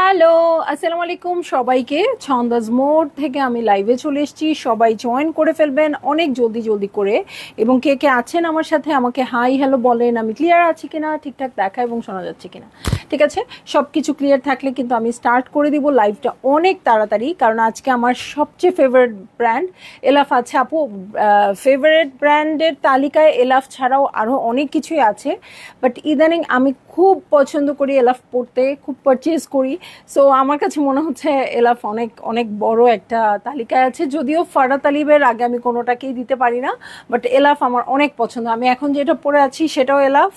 Hello, আসসালামু আলাইকুম সবাইকে। ছন্দাজ মোড থেকে আমি লাইভে চলে এসেছি। সবাই জয়েন করে ফেলবেন অনেক জলদি জলদি করে। এবং কে কে আছেন আমার সাথে আমাকে হাই হ্যালো বলেন। আমি ক্লিয়ার আছি কিনা, ঠিকঠাক দেখা এবং শোনা যাচ্ছে কিনা। ঠিক আছে, সব কিছু ক্লিয়ার থাকলে কিন্তু আমি স্টার্ট করে দিব লাইভটা অনেক তাড়াতাড়ি, কারণ আজকে আমার সবচেয়ে ফেভারিট ব্র্যান্ড এলাফ আছে আপু। ফেভারিট ব্র্যান্ডের তালিকায় এলাফ ছাড়াও আরও অনেক কিছুই আছে, বাট ইদানিং আমি খুব পছন্দ করি এলাফ পড়তে, খুব পারচেজ করি। সো আমার কাছে মনে হচ্ছে এলাফ অনেক অনেক বড় একটা তালিকায় আছে। যদিও ফারা তালিবের আগে আমি কোনোটাকেই দিতে পারি না, বাট এলাফ আমার অনেক পছন্দ। আমি এখন যেটা পরে আছি সেটাও এলাফ।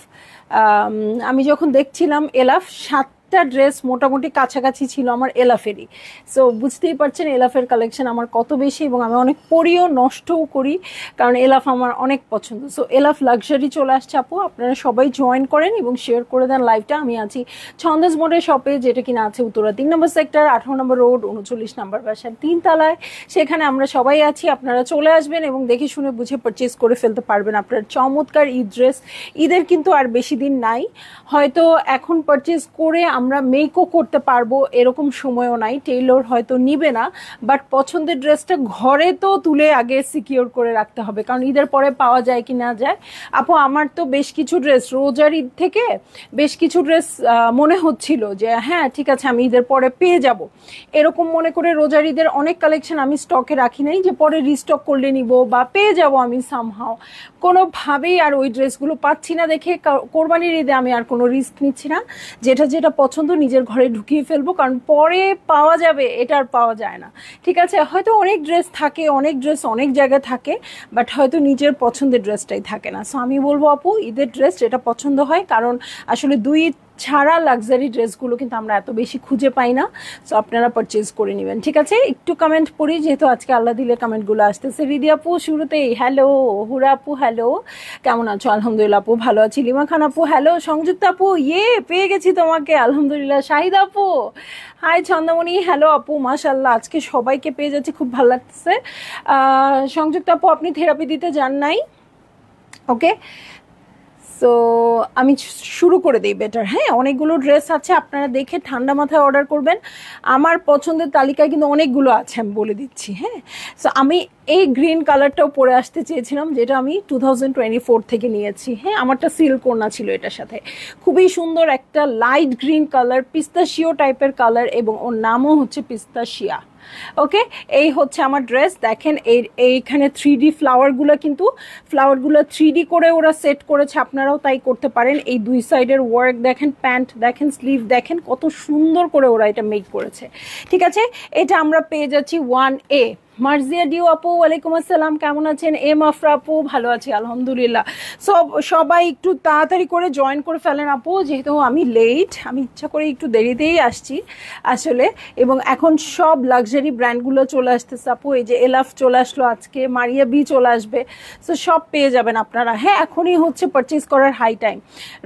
আমি যখন দেখছিলাম এলাফ, 7টা ড্রেস মোটামুটি কাছাকাছি ছিল আমার এলাফেরই। সো বুঝতেই পারছেন এলাফের কালেকশন আমার কত বেশি, এবং আমি অনেক পরিও নষ্টও করি, কারণ এলাফ আমার অনেক পছন্দ। সো এলাফ লাক্সারি চলে আসছে আপু, আপনারা সবাই জয়েন করেন এবং শেয়ার করে দেন লাইভটা। আমি আছি ছন্দাজ মোড়ের শপে, যেটা কিনা আছে উত্তরা 3 নম্বর সেক্টর, 18 নম্বর রোড, 39 নম্বর বাসার 3 তলায়। সেখানে আমরা সবাই আছি, আপনারা চলে আসবেন এবং দেখে শুনে বুঝে পারচেজ করে ফেলতে পারবেন আপনার চমৎকার ঈদ ড্রেস। ঈদের কিন্তু আর বেশি দিন নাই, হয়তো এখন পারচেজ করে আমরা মেকও করতে পারবো এরকম সময়ও নাই, টেইলর হয়তো নিবে না, বাট পছন্দের ড্রেসটা ঘরে তো তুলে আগে সিকিওর করে রাখতে হবে, কারণ ঈদের পরে পাওয়া যায় কি না যায়। আপু আমার তো বেশ কিছু ড্রেস রোজার ঈদ থেকে বেশ কিছু ড্রেস মনে হচ্ছিল যে হ্যাঁ ঠিক আছে আমি ঈদের পরে পেয়ে যাব, এরকম মনে করে রোজার ঈদের অনেক কালেকশন আমি স্টকে রাখি নাই, যে পরে রিস্টক করলে নিব বা পেয়ে যাব আমি সামহাও। কোনোভাবেই আর ওই ড্রেসগুলো পাচ্ছি না দেখে কোরবানির ঈদে আমি আর কোনো রিস্ক নিচ্ছি না। যেটা যেটা পছন্দ নিজের ঘরে ঢুকিয়ে ফেলবো, কারণ পরে পাওয়া যাবে এটা আর পাওয়া যায় না। ঠিক আছে, হয়তো অনেক ড্রেস থাকে, অনেক ড্রেস অনেক জায়গায় থাকে, বাট হয়তো নিজের পছন্দের ড্রেসটাই থাকে না। সো আমি বলবো আপু ঈদের ড্রেস যেটা পছন্দ হয়, কারণ আসলে দুই ছাড়া লাক্সারি ড্রেসগুলো কিন্তু আমরা এত বেশি খুঁজে পাই না। সো আপনারা পারচেজ করে নেবেন। ঠিক আছে, একটু কমেন্ট পড়ি, যেহেতু আজকে আল্লাহ দিলে কমেন্টগুলো আসতেছে। রিদি আপু শুরুতেই হ্যালো, হুরা আপু হ্যালো, কেমন আছো? আলহামদুলিল্লাহ আপু ভালো আছি। লিমা খান আপু হ্যালো, সংযুক্ত আপু ইয়ে পেয়ে গেছি তোমাকে আলহামদুলিল্লাহ। শাহিদ আপু হাই, ছন্দমণি হ্যালো আপু, মাশাল্লাহ আজকে সবাইকে পেয়ে যাচ্ছি, খুব ভালো লাগতেছে। সংযুক্ত আপু আপনি থেরাপি দিতে যান নাই? ওকে, সো আমি শুরু করে দিই বেটার। হ্যাঁ, অনেকগুলো ড্রেস আছে, আপনারা দেখে ঠান্ডা মাথায় অর্ডার করবেন। আমার পছন্দের তালিকায় কিন্তু অনেকগুলো আছে, আমি বলে দিচ্ছি। হ্যাঁ, সো আমি এই গ্রিন কালারটাও পরে আসতে চেয়েছিলাম, যেটা আমি 2024 থেকে নিয়েছি। হ্যাঁ, আমারটা সিল্ক ওড়না ছিল এটার সাথে, খুবই সুন্দর একটা লাইট গ্রিন কালার, পিস্তাশিও টাইপের কালার, এবং ওর নামও হচ্ছে পিস্তাশিয়া। ওকে, এই হচ্ছে আমার ড্রেস। দেখেন এইখানে 3D ফ্লাওয়ারগুলো, কিন্তু ফ্লাওয়ারগুলো 3D করে ওরা সেট করেছে, আপনারাও তাই করতে পারেন। এই দুই সাইডের ওয়ার্ক দেখেন, প্যান্ট দেখেন, স্লিভ দেখেন, কত সুন্দর করে ওরা এটা মেক করেছে। ঠিক আছে, এটা আমরা পেয়ে যাচ্ছি 1A। মার্জিয়া ডিও আপু ওয়ালাইকুম আসসালাম, কেমন আছেন? এম আফরা আপু ভালো আছি আলহামদুলিল্লাহ। সবাই একটু তাড়াতাড়ি করে জয়েন করে ফেলেন আপু, যেহেতু আমি লেট, আমি ইচ্ছা করে একটু দেরিতেই আসছি আসলে। এবং এখন সব লাক্সারি ব্র্যান্ডগুলো চলে আসতেছে আপু, এই যে এলাফ চলে আসলো আজকে, মারিয়া বি চলে আসবে। সো সব পেয়ে যাবেন আপনারা। হ্যাঁ, এখনই হচ্ছে পারচেজ করার হাই টাইম।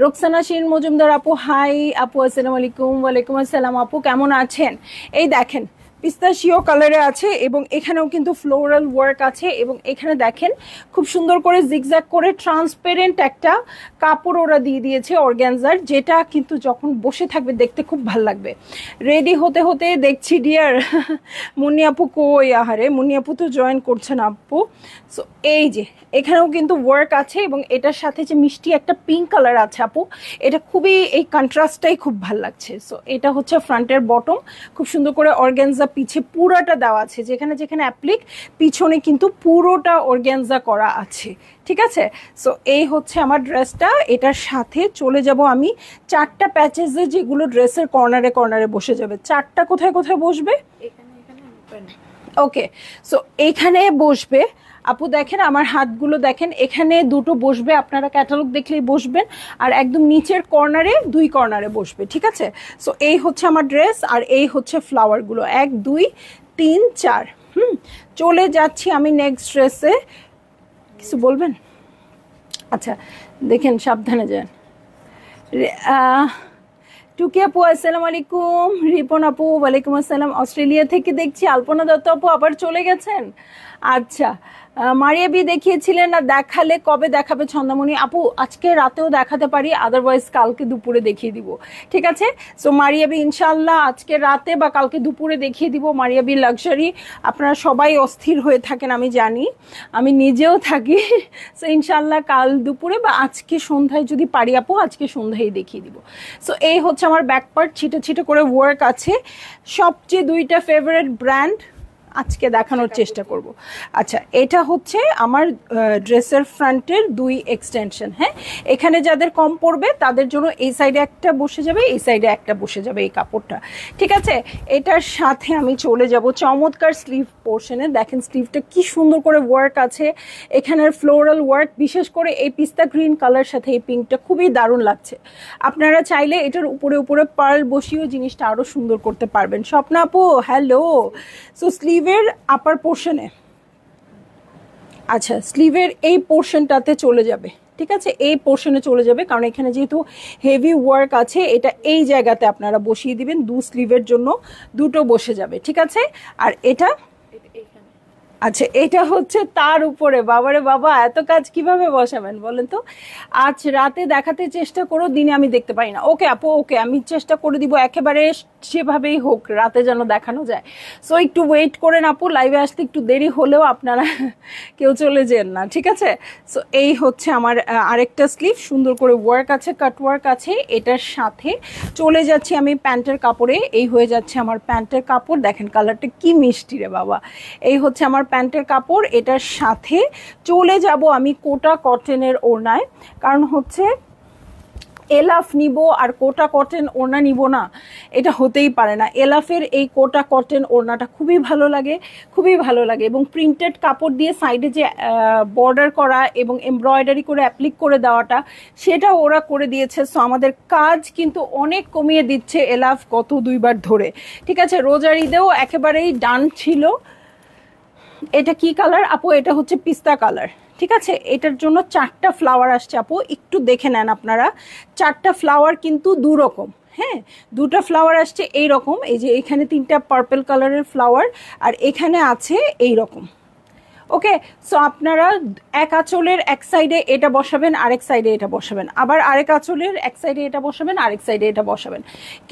রোকসানা শিন মজুমদার আপু হাই আপু, আসসালামু আলাইকুম। ওয়ালাইকুম আসসালাম আপু, কেমন আছেন? এই দেখেন পিস্তাশিও কালারে আছে, এবং এখানেও কিন্তু ফ্লোরাল ওয়ার্ক আছে, এবং এখানে দেখেন খুব সুন্দর করে জিগজ্যাগ করে ট্রান্সপারেন্ট একটা কাপড় ওরা দিয়ে দিয়েছে অর্গ্যানজার, যেটা কিন্তু যখন বসে থাকবে দেখতে খুব ভাল লাগবে। রেডি হতে হতে দেখছি ডিয়ার মুন্নি আপু কই, আহারে মুন্নি আপু তো জয়েন করছে না আপু। সো এই যে এখানেও কিন্তু ওয়ার্ক আছে, এবং এটার সাথে যে মিষ্টি একটা পিঙ্ক কালার আছে আপু, এটা খুবই, এই কন্ট্রাস্টটাই খুব ভাল লাগছে। সো এটা হচ্ছে ফ্রন্টের বটম, খুব সুন্দর করে অর্গ্যানজা পিছে পুরোটা দেওয়া আছে, যেখানে যেখানে অ্যাপ্লিক পিছনে কিন্তু পুরোটা অর্গ্যানজা করা আছে। ঠিক আছে, সো এই হচ্ছে আমার ড্রেসটা। এটার সাথে চলে যাব আমি 4টা প্যাচেসে, যেগুলো ড্রেসের কর্নারে কর্নারে বসে যাবে। 4টা কোথায় কোথায় বসবে? ওকে, সো এইখানে বসবে আপু। দেখেন আমার হাতগুলো দেখেন, এখানে দুটো বসবে, আপনারা ক্যাটালগ দেখলেই বসবেন, আর একদম নিচের কর্নারে 2 কর্নারে বসবে। ঠিক আছে, সো এই হচ্ছে আমার ড্রেস, আর এই হচ্ছে ফ্লাওয়ারগুলো 1 2 3 4। চলে যাচ্ছি আমি নেক্সট ড্রেসে। কিছু বলবেন? আচ্ছা দেখেন, সাবধানে যান। টুকি আপু আসসালামু আলাইকুম। রিপন আপু ওয়ালাইকুম আসসালাম, অস্ট্রেলিয়া থেকে দেখছি। আলপনা দত্ত আপু আবার চলে গেছেন, আচ্ছা, মারিয়া বি দেখিয়েছিলেন না, দেখালে কবে দেখাবে ছন্দামণি আপু? আজকে রাতেও দেখাতে পারি, আদারওয়াইজ কালকে দুপুরে দেখিয়ে দিব, ঠিক আছে? সো মারিয়া বি ইনশাল্লাহ আজকে রাতে বা কালকে দুপুরে দেখিয়ে দিব মারিয়া বি লাক্সারি। আপনারা সবাই অস্থির হয়ে থাকেন আমি জানি, আমি নিজেও থাকি। সো ইনশাল্লাহ কাল দুপুরে বা আজকে সন্ধ্যায় যদি পারি আপু, আজকে সন্ধ্যায় দেখিয়ে দিব। সো এই হচ্ছে আমার ব্যাক পার্ট, ছিটে ছিটে করে ওয়ার্ক আছে। সবচেয়ে দুইটা ফেভারিট ব্র্যান্ড আজকে দেখানোর চেষ্টা করব। আচ্ছা, এটা হচ্ছে আমার ড্রেসের ফ্রন্টের দুই এক্সটেনশন। হ্যাঁ, এখানে যাদের কম পড়বে তাদের জন্য এই সাইডে একটা বসে যাবে, এই সাইডে একটা বসে যাবে এই কাপড়টা, ঠিক আছে? এটার সাথে আমি চলে যাব চমৎকার স্লিভ পোর্শনে। দেখেন স্লিভটা কি সুন্দর করে ওয়ার্ক আছে, এখানের ফ্লোরাল ওয়ার্ক, বিশেষ করে এই পিস্তা গ্রিন কালার সাথে এই পিঙ্কটা খুবই দারুণ লাগছে। আপনারা চাইলে এটার উপরে উপরে পার্ল বসিয়েও জিনিসটা আরো সুন্দর করতে পারবেন। স্বপ্না আপু হ্যালো। সো স্লিভের আপার পোর্শনে, আচ্ছা স্লিভের এই পোর্শনটাতে চলে যাবে, ঠিক আছে? এই পোর্শনে চলে যাবে, কারণ এখানে যেহেতু হেভি ওয়ার্ক আছে, এটা এই জায়গাতে আপনারা বসিয়ে দিবেন, দু স্লিভের জন্য দুটো বসে যাবে, ঠিক আছে? আর এটা, আচ্ছা এটা হচ্ছে তার উপরে। বাবারে বাবা, এত কাজ কিভাবে বসাবেন বলেন তো? আজ রাতে দেখাতে চেষ্টা করো, দিনে আমি দেখতে পাই না। ওকে আপু, ওকে আমি চেষ্টা করে দিব একেবারে সেভাবেই হোক, রাতে যেন দেখানো যায়। সো একটু ওয়েট করেন আপু, লাইভে আসতে একটু দেরি হলেও আপনারা কেউ চলে যেন না, ঠিক আছে? সো এই হচ্ছে আমার আরেকটা স্লিভ, সুন্দর করে ওয়ার্ক আছে, কাট ওয়ার্ক আছে। এটার সাথে চলে যাচ্ছি আমি প্যান্টের কাপড়ে। এই হয়ে যাচ্ছে আমার প্যান্টের কাপড়, দেখেন কালারটা কি মিষ্টি রে বাবা। এই হচ্ছে আমার প্যান্টের কাপড়। এটার সাথে চলে যাব আমি কোটা কটনের ওড়নায়, কারণ হচ্ছে এলাফ নিব আর কোটা কটন ওড়না নিব না, এটা হতেই পারে না। এলাফের এই কোটা কটন ওড়নাটা খুবই ভালো লাগে, খুবই ভালো লাগে। এবং প্রিন্টেড কাপড় দিয়ে সাইডে যে বর্ডার করা এবং এমব্রয়ডারি করে অ্যাপ্লিক করে দেওয়াটা, সেটা ওরা করে দিয়েছে। সো আমাদের কাজ কিন্তু অনেক কমিয়ে দিচ্ছে এলাফ গত দুইবার ধরে, ঠিক আছে? রোজার ঈদেও একেবারেই ডান ছিল। এটা কি কালার আপু? এটা হচ্ছে পিস্তা কালার, ঠিক আছে? এটার জন্য 4টা ফ্লাওয়ার আসছে আপু, একটু দেখে নেন আপনারা। 4টা ফ্লাওয়ার কিন্তু দু রকম, হ্যাঁ, দুটা ফ্লাওয়ার আসছে এই রকম। এই যে এখানে 3টা পার্পল কালারের ফ্লাওয়ার, আর এখানে আছে এই রকম। ওকে, সো আপনারা এক আঁচলের এক সাইডে এটা বসাবেন, আরেক সাইডে এটা বসাবেন, আবার আরেক আঁচলের এক সাইডে এটা বসাবেন, আরেক সাইডে এটা বসাবেন।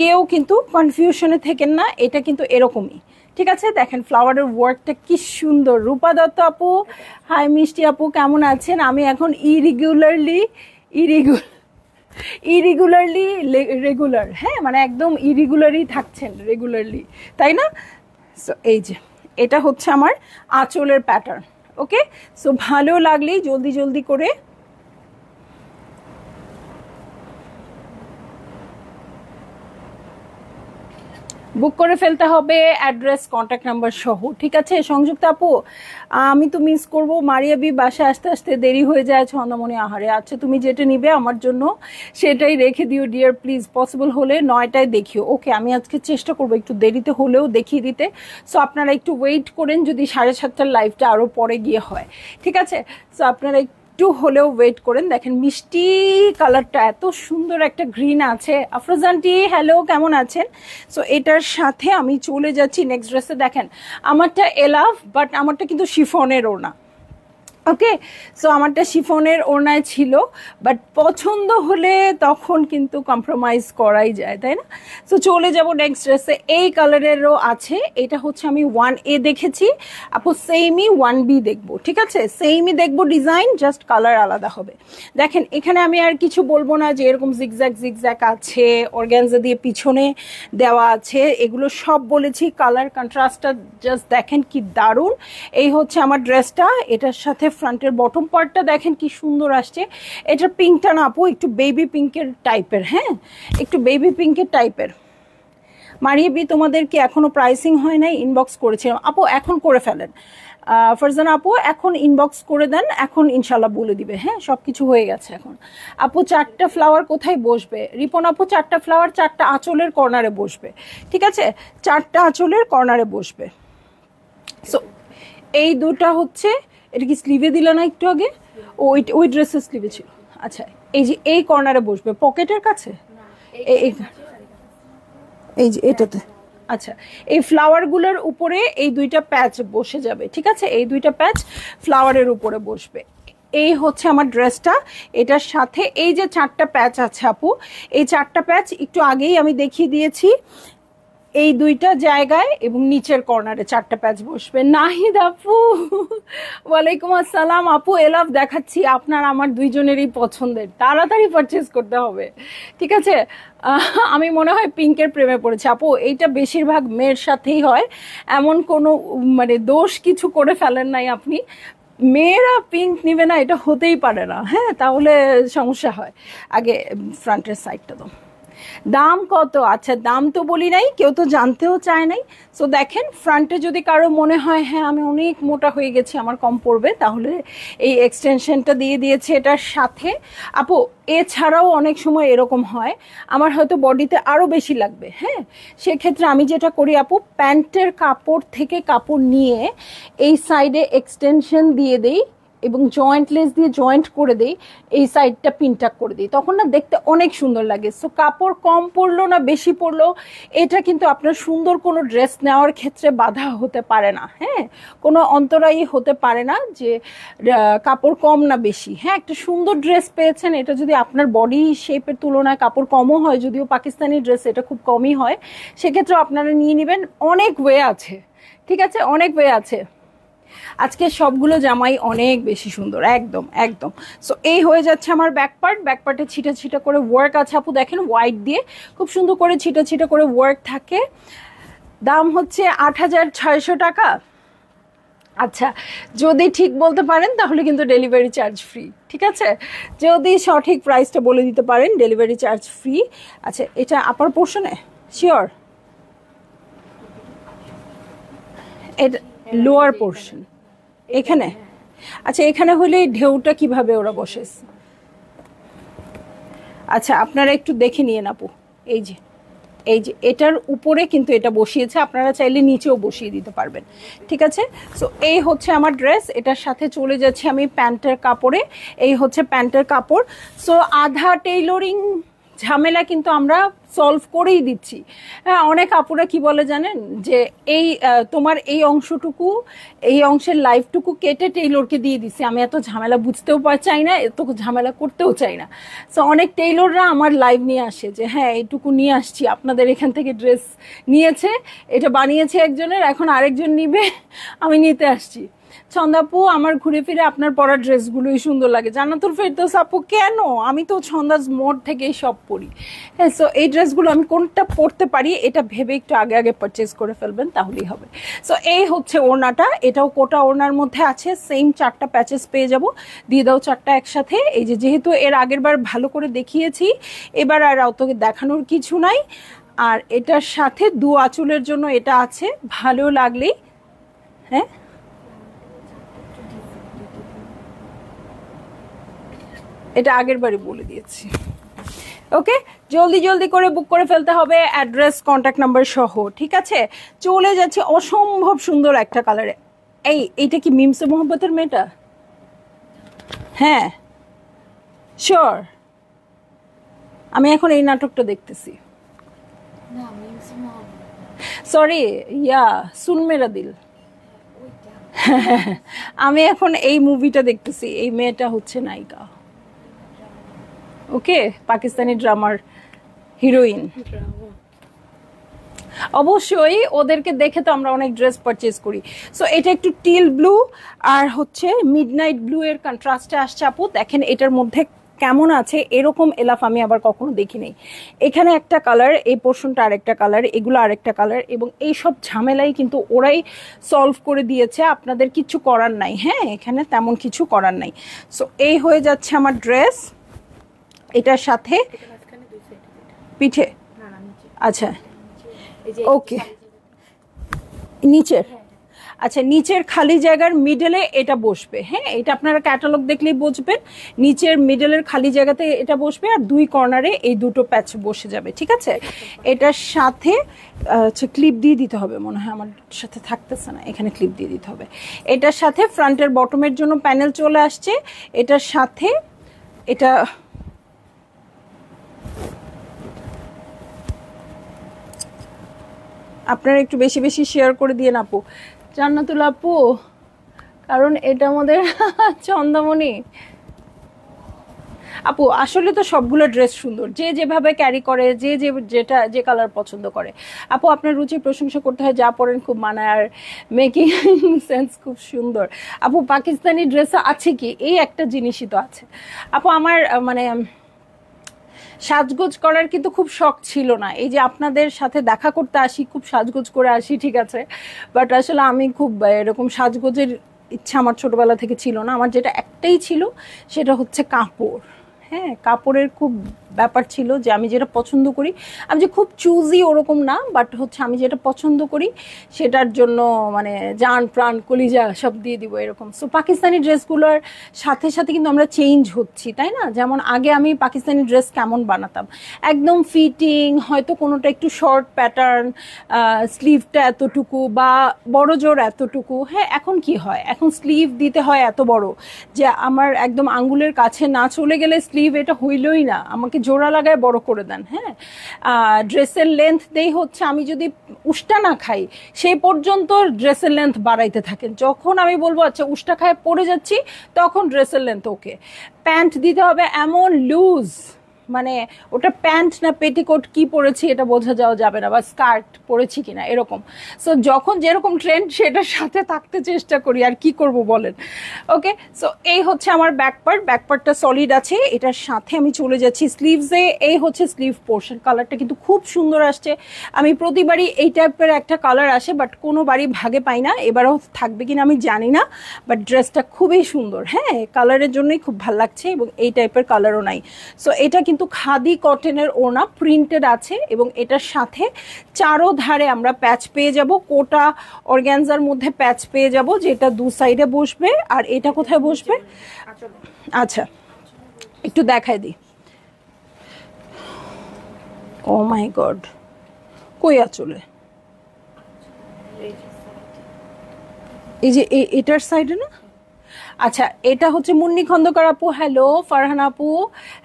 কেউ কিন্তু কনফিউশনে থেকেন না, এটা কিন্তু এরকমই, ঠিক আছে? দেখেন ফ্লাওয়ারের ওয়ার্কটা কি সুন্দর। রূপা দত্ত আপু হাই, মিষ্টি আপু কেমন আছেন? আমি এখন ইরেগুলারলি রেগুলার, হ্যাঁ মানে একদম ইরেগুলারই থাকছেন, রেগুলারলি, তাই না? সো এই যে এটা হচ্ছে আমার আঁচলের প্যাটার্ন। ওকে, সো ভালো লাগলেই জলদি জলদি করে বুক করে ফেলতে হবে, অ্যাড্রেস কন্ট্যাক্ট নাম্বার সহ, ঠিক আছে? সংযুক্ত আপু আমি তো মিস করব, মারিয়া বি বাসায় আসতে আসতে দেরি হয়ে যায় ছন্দামণি আহারে। আচ্ছা তুমি যেটা নিবে আমার জন্য সেটাই রেখে দিও ডিয়ার প্লিজ, পসিবল হলে 9টায় দেখিও। ওকে, আমি আজকে চেষ্টা করবো একটু দেরিতে হলেও দেখিয়ে দিতে। সো আপনারা একটু ওয়েট করেন, যদি 7:30টার লাইভটা আরও পরে গিয়ে হয়, ঠিক আছে? সো আপনারা একটু হলেও ওয়েট করেন। দেখেন মিষ্টি কালারটা, এত সুন্দর একটা গ্রিন আছে। আফরোজানটি হ্যালো, কেমন আছেন? সো এটার সাথে আমি চলে যাচ্ছি নেক্সট ড্রেসে। দেখেন আমারটা এলাফ, বাট আমারটা কিন্তু শিফনের ওড়না। ওকে, সো আমারটা শিফনের ওড়নায় ছিল, বাট পছন্দ হলে তখন কিন্তু কম্প্রোমাইজ করাই যায়, তাই না? সো চলে যাব নেক্সট ড্রেসে। এই কালারেরও আছে, এটা হচ্ছে আমি 1A দেখেছি আপু, সেমই 1B দেখবো, ঠিক আছে? সেমই দেখবো ডিজাইন, জাস্ট কালার আলাদা হবে। দেখেন এখানে আমি আর কিছু বলবো না যে এরকম জিগজ্যাগ জিগজ্যাগ আছে, অর্গ্যানজা দিয়ে পিছনে দেওয়া আছে, এগুলো সব বলেছি। কালার কন্ট্রাস্টটা জাস্ট দেখেন কি দারুণ। এই হচ্ছে আমার ড্রেসটা, এটার সাথে ফ্রন্টের বটম পার্টটা দেখেন কি সুন্দর আসছে। এটার পিঙ্কটা না আপু একটু বেবি পিঙ্কের টাইপের, হ্যাঁ একটু বেবি পিঙ্কের টাইপের। মারিয়া বি তোমাদের কি এখনো প্রাইসিং হয় নাই? ইনবক্স করেছিলাম আপু, এখন করে ফেলেন। ফারজানা আপু এখন ইনবক্স করে দেন, এখন ইনশাল্লাহ বলে দিবে। হ্যাঁ সব কিছু হয়ে গেছে এখন। আপু 4টা ফ্লাওয়ার কোথায় বসবে? রিপন আপু 4টা ফ্লাওয়ার 4টা আঁচলের কর্নারে বসবে, ঠিক আছে? 4টা আঁচলের কর্নারে বসবে। সো এই দুটা হচ্ছে, এটা কি স্লিভে দিল না একটু আগে? ওই ড্রেসের স্লিভে ছিল। আচ্ছা এই যে এই কর্নারে বসবে পকেটের কাছে, এই যে এটাতে, আচ্ছা, এই ফ্লাওয়ারগুলোর উপরে এই দুইটা প্যাচ বসে যাবে, ঠিক আছে? এই দুইটা প্যাচ ফ্লাওয়ারের উপরে বসবে। এই হচ্ছে আমার ড্রেসটা। এটার সাথে এই যে 4টা প্যাচ আছে আপু, এই 4টা প্যাচ একটু আগেই আমি দেখিয়ে দিয়েছি। এই দুইটা জায়গায় এবং নিচের কর্নারে 4টা প্যাচ বসবে। নাহিদ আপু, ওয়ালাইকুম আসসালাম আপু। এলাভ দেখাচ্ছি, আপনার আমার দুইজনেরই পছন্দের, তাড়াতাড়ি পারচেজ করতে হবে, ঠিক আছে? আমি মনে হয় পিঙ্কের প্রেমে পড়েছি আপু। এইটা বেশিরভাগ মেয়ের সাথেই হয়, এমন কোনো মানে দোষ কিছু করে ফেলেন নাই আপনি। মেয়েরা পিঙ্ক নিবে না এটা হতেই পারে না, হ্যাঁ, তাহলে সমস্যা হয়। আগে ফ্রন্টের সাইডটা তো। দাম কত? আচ্ছা, দাম তো বলি নাই, কেউ তো জানতেও চায় নাই। সো দেখেন, ফ্রন্টে যদি কারো মনে হয় হ্যাঁ আমি অনেক মোটা হয়ে গেছি, আমার কম পড়বে, তাহলে এই এক্সটেনশনটা দিয়ে দিয়েছে এটার সাথে। আপু এছাড়াও অনেক সময় এরকম হয় আমার হয়তো বডিতে আরও বেশি লাগবে, হ্যাঁ, সেক্ষেত্রে আমি যেটা করি আপু, প্যান্টের কাপড় থেকে কাপড় নিয়ে এই সাইডে এক্সটেনশন দিয়ে দেই এবং জয়েন্ট লেস দিয়ে জয়েন্ট করে দেই, এই সাইডটা পিনটাক করে দিই, তখন না দেখতে অনেক সুন্দর লাগে। সো কাপড় কম পড়লো না বেশি পড়লো এটা কিন্তু আপনার সুন্দর কোনো ড্রেস নেওয়ার ক্ষেত্রে বাধা হতে পারে না, হ্যাঁ, কোনো অন্তরায়ী হতে পারে না যে কাপড় কম না বেশি। হ্যাঁ, একটা সুন্দর ড্রেস পেয়েছেন, এটা যদি আপনার বডি শেপের তুলনায় কাপড় কমও হয়, যদিও পাকিস্তানি ড্রেস এটা খুব কমই হয়, সেক্ষেত্রে আপনারা নিয়ে নেবেন। অনেক ওয়ে আছে, ঠিক আছে, অনেক ওয়ে আছে। আজকে সবগুলো জামাই অনেক বেশি সুন্দর, একদম একদম। সো এই হয়ে যাচ্ছে আমার ব্যাক পার্ট। ব্যাক পার্টে ছিটা ছিটা করে ওয়ার্ক আছে আপু, দেখেন হোয়াইট দিয়ে খুব সুন্দর করে ছিটা ছিটা করে ওয়ার্ক থাকে। দাম হচ্ছে 8,600 টাকা। আচ্ছা, যদি ঠিক বলতে পারেন তাহলে কিন্তু ডেলিভারি চার্জ ফ্রি, ঠিক আছে? যদি সঠিক প্রাইসটা বলে দিতে পারেন ডেলিভারি চার্জ ফ্রি। আচ্ছা, এটা আপার পোর্শনে শিওর, এটা লোয়ার পোর্শন এখানে। আচ্ছা, এখানে হলে ঢেউটা কিভাবে ওরা বসে? আচ্ছা, আপনারা একটু দেখে নিয়ে আপু, এই যে এই যে এটার উপরে কিন্তু এটা বসিয়েছে, আপনারা চাইলে নিচেও বসিয়ে দিতে পারবেন, ঠিক আছে? সো এই হচ্ছে আমার ড্রেস, এটার সাথে চলে যাচ্ছে আমি প্যান্টের কাপড়ে। এই হচ্ছে প্যান্টের কাপড়। সো আধা টেইলরিং ঝামেলা কিন্তু আমরা সলভ করেই দিচ্ছি। হ্যাঁ, অনেক আপুরা কি বলে জানেন, যে এই তোমার এই অংশটুকু, এই অংশের লাইফটুকু কেটে টেইলরকে দিয়ে দিচ্ছি, আমি এত ঝামেলা বুঝতেও চাই না, এত ঝামেলা করতেও চাই না। সো অনেক টেইলররা আমার লাইভ নিয়ে আসে যে হ্যাঁ এইটুকু নিয়ে আসছি, আপনাদের এখান থেকে ড্রেস নিয়েছে, এটা বানিয়েছে একজনের, এখন আরেকজন নিবে, আমি নিতে আসছি। ছন্দাপু, আমার ঘুরে ফিরে আপনার পরা ড্রেসগুলোই সুন্দর লাগে। জান্নাতুল ফেরদৌস আপু, কেন? আমি তো ছন্দাজ মোড় থেকেই সব পরি। হ্যাঁ, সো এই ড্রেসগুলো আমি কোনটা পরতে পারি এটা ভেবে একটু আগে আগে পারচেজ করে ফেলবেন, তাহলেই হবে। সো এই হচ্ছে ওড়নাটা, এটাও কোটা ওড়নার মধ্যে আছে, সেম 4টা প্যাচেস পেয়ে যাব। দিয়ে দাও 4টা একসাথে। এই যে যেহেতু এর আগের বার ভালো করে দেখিয়েছি, এবার আর অতকে দেখানোর কিছু নাই। আর এটার সাথে দু আঁচলের জন্য এটা আছে, ভালো লাগলেই, হ্যাঁ, এটা আগের বারে বলে দিয়েছি। ওকে, জলদি জলদি করে বুক করে ফেলতে হবে, অ্যাড্রেস কন্ট্যাক্ট নাম্বার সহ, ঠিক আছে? চলে যাচ্ছে অসম্ভব সুন্দর একটা কালারে। এইটা কি মিমসে মোহাম্মতের মেয়েটা? হ্যাঁ শিওর, আমি এখন এই নাটকটা দেখতেছি। সরি, ইয়া সুন মেরা দিল। আমি এখন এই মুভিটা দেখতেছি, এই মেয়েটা হচ্ছে নায়িকা। ওকে, পাকিস্তানি ড্রামার হিরোইন। অবশ্যই ওদেরকে দেখে তো আমরা অনেক ড্রেস পারচেজ করি। সো এটা একটু টিল ব্লু আর হচ্ছে মিডনাইট ব্লু এর কন্ট্রাস্টে আসছে আপু, দেখেন এটার মধ্যে কেমন আছে, এরকম এলাফ আমি আবার কখনো দেখি নাই। এখানে একটা কালার, এই পোর্শনটা আরেকটা কালার, এগুলো আরেকটা কালার, এবং এই সব ঝামেলাই কিন্তু ওরাই সলভ করে দিয়েছে, আপনাদের কিছু করার নাই। হ্যাঁ, এখানে তেমন কিছু করার নাই। সো এই হয়ে যাচ্ছে আমার ড্রেস, এটার সাথে পিঠে। আচ্ছা ওকে, নিচের, আচ্ছা নিচের খালি জায়গার মিডলে এটা বসবে। হ্যাঁ, এটা আপনারা ক্যাটালগ দেখলেই বুঝবেন, নিচের মিডলের খালি জায়গাতে এটা বসবে, আর দুই কর্নারে এই দুটো প্যাচ বসে যাবে, ঠিক আছে? এটার সাথে ক্লিপ দিয়ে দিতে হবে, মনে হয় আমার সাথে থাকতেছে না, এখানে ক্লিপ দিয়ে দিতে হবে। এটার সাথে ফ্রন্টের বটমের জন্য প্যানেল চলে আসছে, এটার সাথে এটা আপনারা একটু বেশি বেশি শেয়ার করে দিয়ে আপু। জান্নাতুল আপু, কারণ এটা আমাদের চন্দামণি আপু। আসলে তো সবগুলো ড্রেস সুন্দর, যে যেভাবে ক্যারি করে, যে যেটা যে কালার পছন্দ করে। আপু আপনার রুচির প্রশংসা করতে হয়, যা পরেন খুব মানায়, আর মেকিং সেন্স খুব সুন্দর। আপু পাকিস্তানি ড্রেস আছে কি? এই একটা জিনিসই তো আছে আপু। আমার মানে সাজগোজ করার কিন্তু খুব শখ ছিল না। এই যে আপনাদের সাথে দেখা করতে আসি, খুব সাজগোজ করে আসি, ঠিক আছে, বাট আসলে আমি খুব এরকম সাজগোজের ইচ্ছা আমার ছোটবেলা থেকে ছিল না। আমার যেটা একটাই ছিল সেটা হচ্ছে কাপড়। হ্যাঁ, কাপড়ের খুব ব্যাপার ছিল, যে আমি যেটা পছন্দ করি, আমি যে খুব চুজি ওরকম না, বাট হচ্ছে আমি যেটা পছন্দ করি সেটার জন্য মানে জান প্রাণ কলিজা সব দিয়ে দিব এরকম। সো পাকিস্তানি ড্রেসগুলোর সাথে সাথে কিন্তু আমরা চেঞ্জ হচ্ছি, তাই না? যেমন আগে আমি পাকিস্তানি ড্রেস কেমন বানাতাম, একদম ফিটিং, হয়তো কোনোটা একটু শর্ট প্যাটার্ন, স্লিভটা এতটুকু বা বড় জোর এতটুকু। হ্যাঁ, এখন কি হয়, এখন স্লিভ দিতে হয় এত বড় যে আমার একদম আঙ্গুলের কাছে না চলে গেলে স্লিভ এটা হইলই না, আমাকে জোড়া লাগায় বড় করে দেন। হ্যাঁ, ড্রেসের লেন্থ দেই হচ্ছে আমি যদি উষ্টা না খাই সেই পর্যন্ত ড্রেসের লেন্থ বাড়াইতে থাকেন। যখন আমি বলবো আচ্ছা উষ্টা খায় পড়ে যাচ্ছি, তখন ড্রেসের লেন্থ ওকে। প্যান্ট দিতে হবে এমন লুজ, মানে ওটা প্যান্ট না পেটিকোট কি পরেছি এটা বোঝা যাওয়া যাবে না, বা স্কার্ট পরেছি কিনা এরকম। সো যখন যেরকম ট্রেন্ড সেটার সাথে থাকতে চেষ্টা করি, আর কি করব বলেন। ওকে, সো এই হচ্ছে আমার ব্যাকপার্টটা সলিড আছে। এটার সাথে আমি চলে যাচ্ছি স্লিভসে। এই হচ্ছে স্লিভ পোর্শন, কালারটা কিন্তু খুব সুন্দর আসছে। আমি প্রতিবারই এই টাইপের একটা কালার আসে, বাট কোনো বাড়ি ভাগে পাই না, এবারও থাকবে কিনা আমি জানি না, বাট ড্রেসটা খুবই সুন্দর। হ্যাঁ, কালারের জন্যই খুব ভালো লাগছে, এবং এই টাইপের কালারও নাই। সো এটা কিন্তু খাদি কটনের ওড়না, প্রিন্টেড আছে, এবং এটার সাথে চারো ধারে আমরা প্যাচ পেয়ে যাব, কোটা অর্গ্যানজার মধ্যে প্যাচ পেয়ে যাব, যেটা দু সাইডে বসবে। আর এটা কোথায় বসবে? আচ্ছা একটু দেখাই দিই। ও মাই গড, কই আঁচলে? এই যে এটার সাইডে না? আচ্ছা, এটা হচ্ছে মুন্নি খন্দকার আপু, হ্যালো। ফারহান আপু,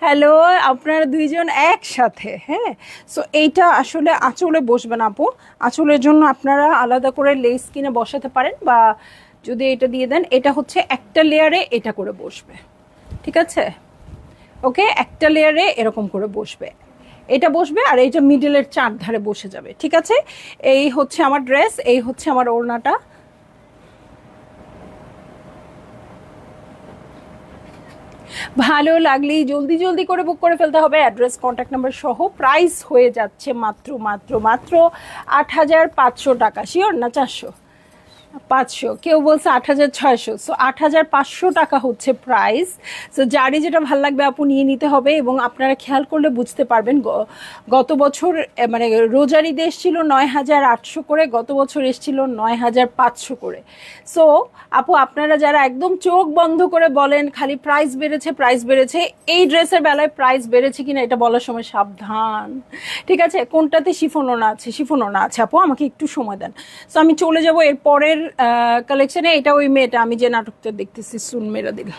হ্যালো। আপনারা দুইজন একসাথে, হ্যাঁ। সো এইটা আসলে আঁচলে বসবে না আপু, আঁচলের জন্য আপনারা আলাদা করে লেস কিনে বসাতে পারেন, বা যদি এটা দিয়ে দেন, এটা হচ্ছে একটা লেয়ারে এটা করে বসবে, ঠিক আছে? ওকে, একটা লেয়ারে এরকম করে বসবে, এটা বসবে, আর এইটা মিডলের চার ধারে বসে যাবে, ঠিক আছে? এই হচ্ছে আমার ড্রেস, এই হচ্ছে আমার ওড়নাটা। ভালো লাগলেই জলদি জলদি করে বুক করে ফেলতে হবে, অ্যাড্রেস কন্ট্যাক্ট নাম্বার সহ। প্রাইস হয়ে যাচ্ছে মাত্র মাত্র মাত্র ৮৫০০ টাকা। শিওর না ৪০০? ৫০০, কেউ বলছে ৮৬০০। সো ৮৫০০ টাকা হচ্ছে প্রাইস। সো যারই যেটা ভালো লাগবে আপু নিয়ে নিতে হবে। এবং আপনারা খেয়াল করলে বুঝতে পারবেন, গত বছর মানে রোজার ঈদে এসেছিল ৯৮০০ করে, গত বছর এসেছিল ৯৫০০ করে। সো আপু আপনারা যারা একদম চোখ বন্ধ করে বলেন খালি প্রাইস বেড়েছে প্রাইস বেড়েছে, এই ড্রেসের বেলায় প্রাইস বেড়েছে কিনা এটা বলার সময় সাবধান, ঠিক আছে? কোনটাতে শিফোনোনা আছে? শিফোনোনা আছে আপু, আমাকে একটু সময় দেন। সো আমি চলে যাবো এর পরের কালেকশনে। এটা ওই মেয়েটা আমি যে নাটকটা দেখতেছি, সুন মেরা দিল,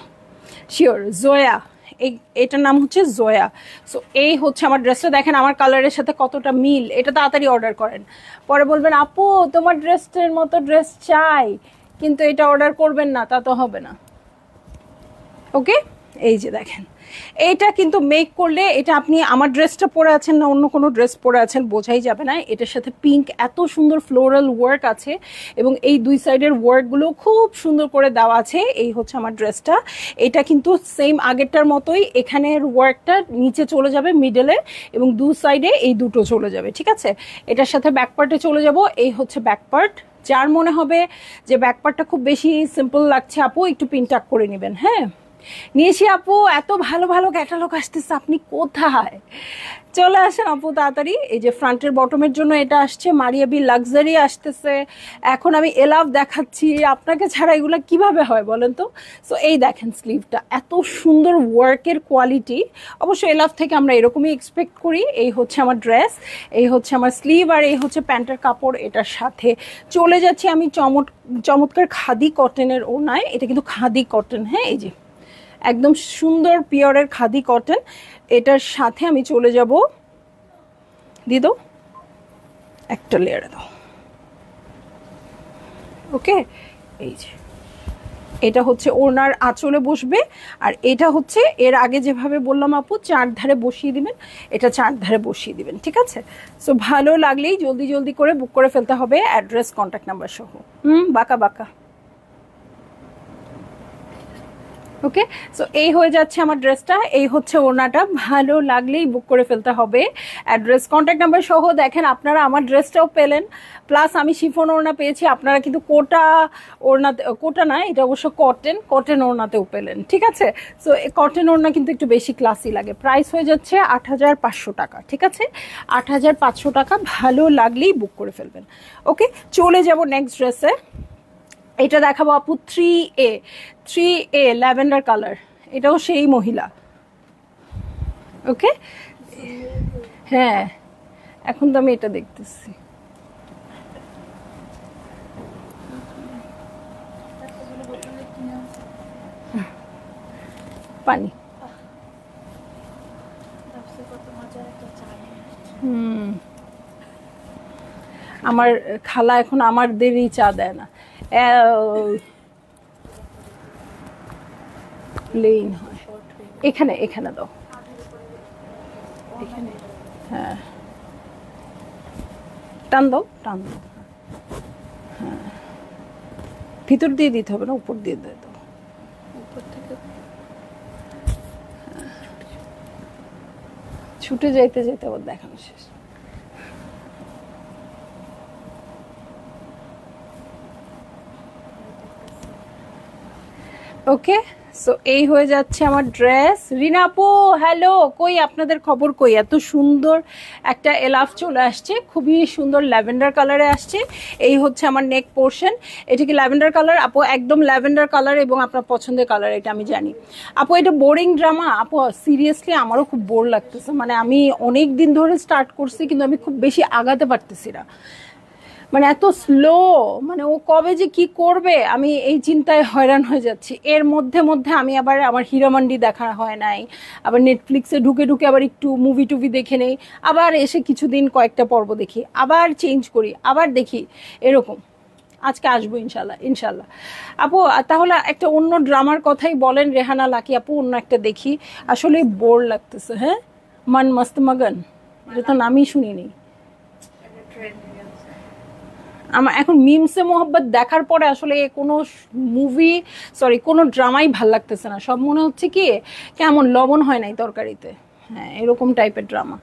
শিওর জয়া, এই এটার নাম হচ্ছে জয়া। সো এই হচ্ছে আমার ড্রেসটা, দেখেন আমার কালারের সাথে কতটা মিল। এটা তাড়াতাড়ি অর্ডার করেন, পরে বলবেন আপু তোমার ড্রেসটার মতো ড্রেস চাই, কিন্তু এটা অর্ডার করবেন না, তা তো হবে না। ওকে, এই যে দেখেন, এইটা কিন্তু মেক করলে, এটা আপনি আমার ড্রেসটা পরে আছেন না অন্য কোনো ড্রেস পরে আছেন বোঝাই যাবে না। এটার সাথে পিঙ্ক এত সুন্দর ফ্লোরাল ওয়ার্ক আছে, এবং এই দুই সাইডের ওয়ার্কগুলো খুব সুন্দর করে দেওয়া আছে। এই হচ্ছে আমার ড্রেসটা, এটা কিন্তু সেম আগেরটার মতোই, এখানের ওয়ার্কটা নিচে চলে যাবে মিডলে, এবং দু সাইডে এই দুটো চলে যাবে, ঠিক আছে? এটার সাথে ব্যাকপার্টে চলে যাব। এই হচ্ছে ব্যাকপার্ট। যার মনে হবে যে ব্যাকপার্টটা খুব বেশি সিম্পল লাগছে আপু, একটু পিন টাক করে নেবেন। হ্যাঁ, নিয়েছি আপু, এত ভালো ভালো ক্যাটালগ আসতেছে, আপনি কোথায়? চলে আসেন আপু তাড়াতাড়ি। এই যে ফ্রন্টের বটমের জন্য এটা আসছে, মারিয়া বি লাক্সারি আসতেছে। এখন আমি এলাভ দেখাচ্ছি, আপনাকে ছাড়া এগুলো কিভাবে হয় বলেন তো? সো এই দেখেন স্লিভটা এত সুন্দর ওয়ার্কের কোয়ালিটি, অবশ্য এলাভ থেকে আমরা এরকমই এক্সপেক্ট করি। এই হচ্ছে আমার ড্রেস, এই হচ্ছে আমার স্লিভ, আর এই হচ্ছে প্যান্টের কাপড়। এটার সাথে চলে যাচ্ছি আমি চমৎকার খাদি কটনের ওড়নায়। এটা কিন্তু খাদি কটন, হ্যাঁ, এই যে একদম সুন্দর পিওরের খাদি কটন। এটার সাথে আমি চলে যাব, দিয়ে দাও একটা লেয়ারে দাও, ওকে, এই যে এটা হচ্ছে ওড়নার আঁচলে বসবে, আর এটা হচ্ছে এর আগে যেভাবে বললাম আপু চারধারে বসিয়ে দিবেন, এটা চারধারে বসিয়ে দিবেন, ঠিক আছে? সো ভালো লাগলেই জলদি জলদি করে বুক করে ফেলতে হবে, অ্যাড্রেস কন্ট্যাক্ট নাম্বার সহ। বাঁকা বাঁকা। ওকে, সো এই হয়ে যাচ্ছে আমার ড্রেসটা, এই হচ্ছে ওড়নাটা, ভালো লাগলেই বুক করে ফেলতে হবে, অ্যাড্রেস কন্ট্যাক্ট নাম্বার সহ। দেখেন আপনারা আমার ড্রেসটাও পেলেন, প্লাস আমি শিফন ওড়না পেয়েছি, আপনারা কিন্তু কোটা ওড়নাতে, কোটা না এটা অবশ্য কটন ওড়নাতেও পেলেন, ঠিক আছে? সো এই কটন ওড়না কিন্তু একটু বেশি ক্লাসি লাগে। প্রাইস হয়ে যাচ্ছে ৮৫০০ টাকা, ঠিক আছে? ৮৫০০ টাকা, ভালো লাগলেই বুক করে ফেলবেন। ওকে, চলে যাব নেক্সট ড্রেসে। এটা দেখাবো আপু 3A ল্যাভেন্ডার কালার, এটাও সেই মহিলা। ওকে, হ্যাঁ এখন তো আমি এটা দেখতেছি। পানি, আমার খালা এখন আমাদেরই চা দেয় না, প্লেন হয়। এখানে এখানে দাও, এখানে, হ্যাঁ টান দাও, টান দাও, হ্যাঁ ভিতর দিয়ে দিতে হবে না, উপর দিয়ে দিয়ে দাও, উপর থেকে ছুটে যাইতে যাইতে আবার দেখানো শেষ। ওকে, সো এই হয়ে যাচ্ছে আমার ড্রেস। রিনা আপু হ্যালো, কই আপনাদের খবর কই? এত সুন্দর একটা এলাফ চলে আসছে, খুবই সুন্দর ল্যাভেন্ডার কালারে আসছে। এই হচ্ছে আমার নেক পোর্শন, এটা কি ল্যাভেন্ডার কালার আপু? একদম ল্যাভেন্ডার কালার এবং আপনার পছন্দের কালার, এটা আমি জানি আপু। এটা বোরিং ড্রামা আপু? সিরিয়াসলি আমারও খুব বোর লাগতেছে, মানে আমি অনেক দিন ধরে স্টার্ট করছি কিন্তু আমি খুব বেশি আগাতে পারতেছি না, মানে এত স্লো, মানে ও কবে যে কি করবে আমি এই চিন্তায় হয়রান হয়ে যাচ্ছি। এর মধ্যে মধ্যে আমি আবার আমার হীরামান্ডি দেখা হয় নাই, আবার নেটফ্লিক্সে ঢুকে ঢুকে আবার একটু মুভি টুভি দেখে নেই, আবার এসে কিছুদিন কয়েকটা পর্ব দেখি, আবার চেঞ্জ করি, আবার দেখি, এরকম। আজকে আসবো ইনশাল্লাহ, ইনশাল্লাহ আপু। তাহলে একটা অন্য ড্রামার কথাই বলেন রেহানা লাকি আপু, অন্য একটা দেখি, আসলে বোর লাগতেছে। হ্যাঁ, মান মস্ত মগন, এটা তো নামই শুনিনি। আমার এখন মিমসে মোহব্বত দেখার পরে আসলে কোনো মুভি, সরি কোনো ড্রামাই ভাল লাগতেছে না, সব মনে হচ্ছে কি কেমন লবণ হয় নাই তরকারিতে, হ্যাঁ এরকম টাইপের ড্রামা।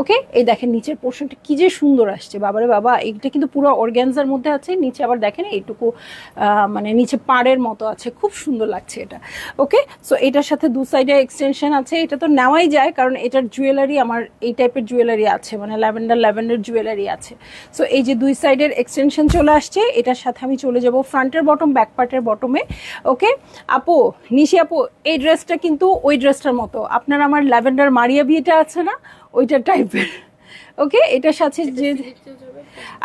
ওকে, এই দেখেন নিচের পোর্শনটা কি যে সুন্দর আসছে, বাবারে বাবা, এইটা কিন্তু পুরো অর্গ্যানজার মধ্যে আছে, নিচে আবার দেখেন এইটুকু মানে নিচে পাড়ের মতো আছে, খুব সুন্দর লাগছে এটা। ওকে, সো এটার সাথে দু সাইডে এক্সটেনশন আছে, এটা তো নেওয়াই যায় কারণ এটার জুয়েলারি আমার এই টাইপের জুয়েলারি আছে, মানে ল্যাভেন্ডার জুয়েলারি আছে। সো এই যে দুই সাইডের এক্সটেনশন চলে আসছে, এটার সাথে আমি চলে যাব ফ্রন্টের বটম, ব্যাক পার্টের বটমে। ওকে আপু, নিশি আপু, এই ড্রেসটা কিন্তু ওই ড্রেসটার মতো, আপনার আমার ল্যাভেন্ডার মারিয়া বিয়েটা আছে না, ওইটা টাইপের। ওকে, এটার সাথে যে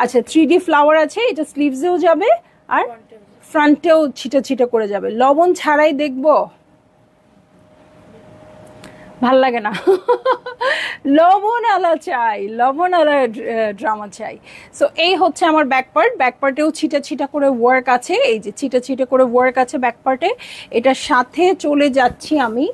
আচ্ছা 3D ফ্লাওয়ার আছে, এটা স্লিভসেও যাবে আর ফ্রন্টেও ছিটা ছিটা করে যাবে। লবণ ছাড়াই দেখবো, ভাল লাগে না লবণ আলা চাই, লবণ আলা ড্রামা চাই। সো এই হচ্ছে আমার ব্যাক পার্ট, ব্যাক পার্টেও ছিটা ছিটা করে ওয়ার্ক আছে, এই যে ছিটা ছিটা করে ওয়ার্ক আছে ব্যাক পার্টে। এটার সাথে চলে যাচ্ছি আমি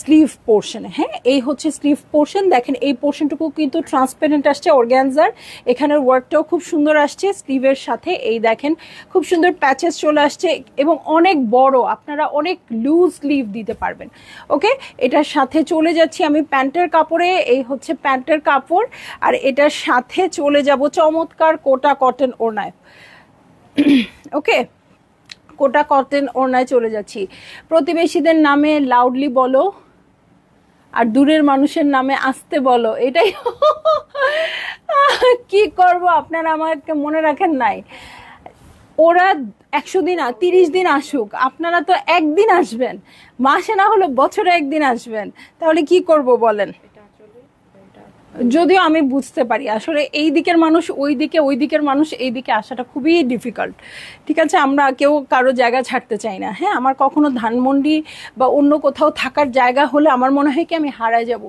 স্লিভ পোর্শনে। হ্যাঁ, এই হচ্ছে স্লিভ পোর্শন, দেখেন এই পোর্শনটুকু কিন্তু ট্রান্সপারেন্ট আসছে অর্গ্যানজার, এখানের ওয়ার্কটাও খুব সুন্দর আসছে স্লিভের সাথে, এই দেখেন খুব সুন্দর প্যাচেস চলে আসছে এবং অনেক বড়, আপনারা অনেক লুজ স্লিভ দিতে পারবেন। ওকে, এটার সাথে চলে যাচ্ছি আমি প্যান্টের কাপড়ে, এই হচ্ছে প্যান্টের কাপড়, আর এটার সাথে চলে যাব চমৎকার কোটা কটন ওড়নায়। ওকে, কোটা কটন ওড়নায় চলে যাচ্ছি। প্রতিবেশীদের নামে লাউডলি বলো আর দূরের মানুষের নামে আসতে বলো, এটাই কি করব, আপনারা আমাকে মনে রাখেন নাই, ওরা 100 দিন 30 দিন আসুক, আপনারা তো একদিন আসবেন, মাসে না হলো বছরে একদিন আসবেন, তাহলে কি করব বলেন? যদিও আমি বুঝতে পারি আসলে এই দিকের মানুষ ওই দিকে, ওই দিকের মানুষ এই দিকে আসাটা খুবই ডিফিকাল্ট, ঠিক আছে? আমরা কেউ কারো জায়গা ছাড়তে চাই না। হ্যাঁ, আমার কখনো ধানমন্ডি বা অন্য কোথাও থাকার জায়গা হলে আমার মনে হয় কি আমি হারায় যাব,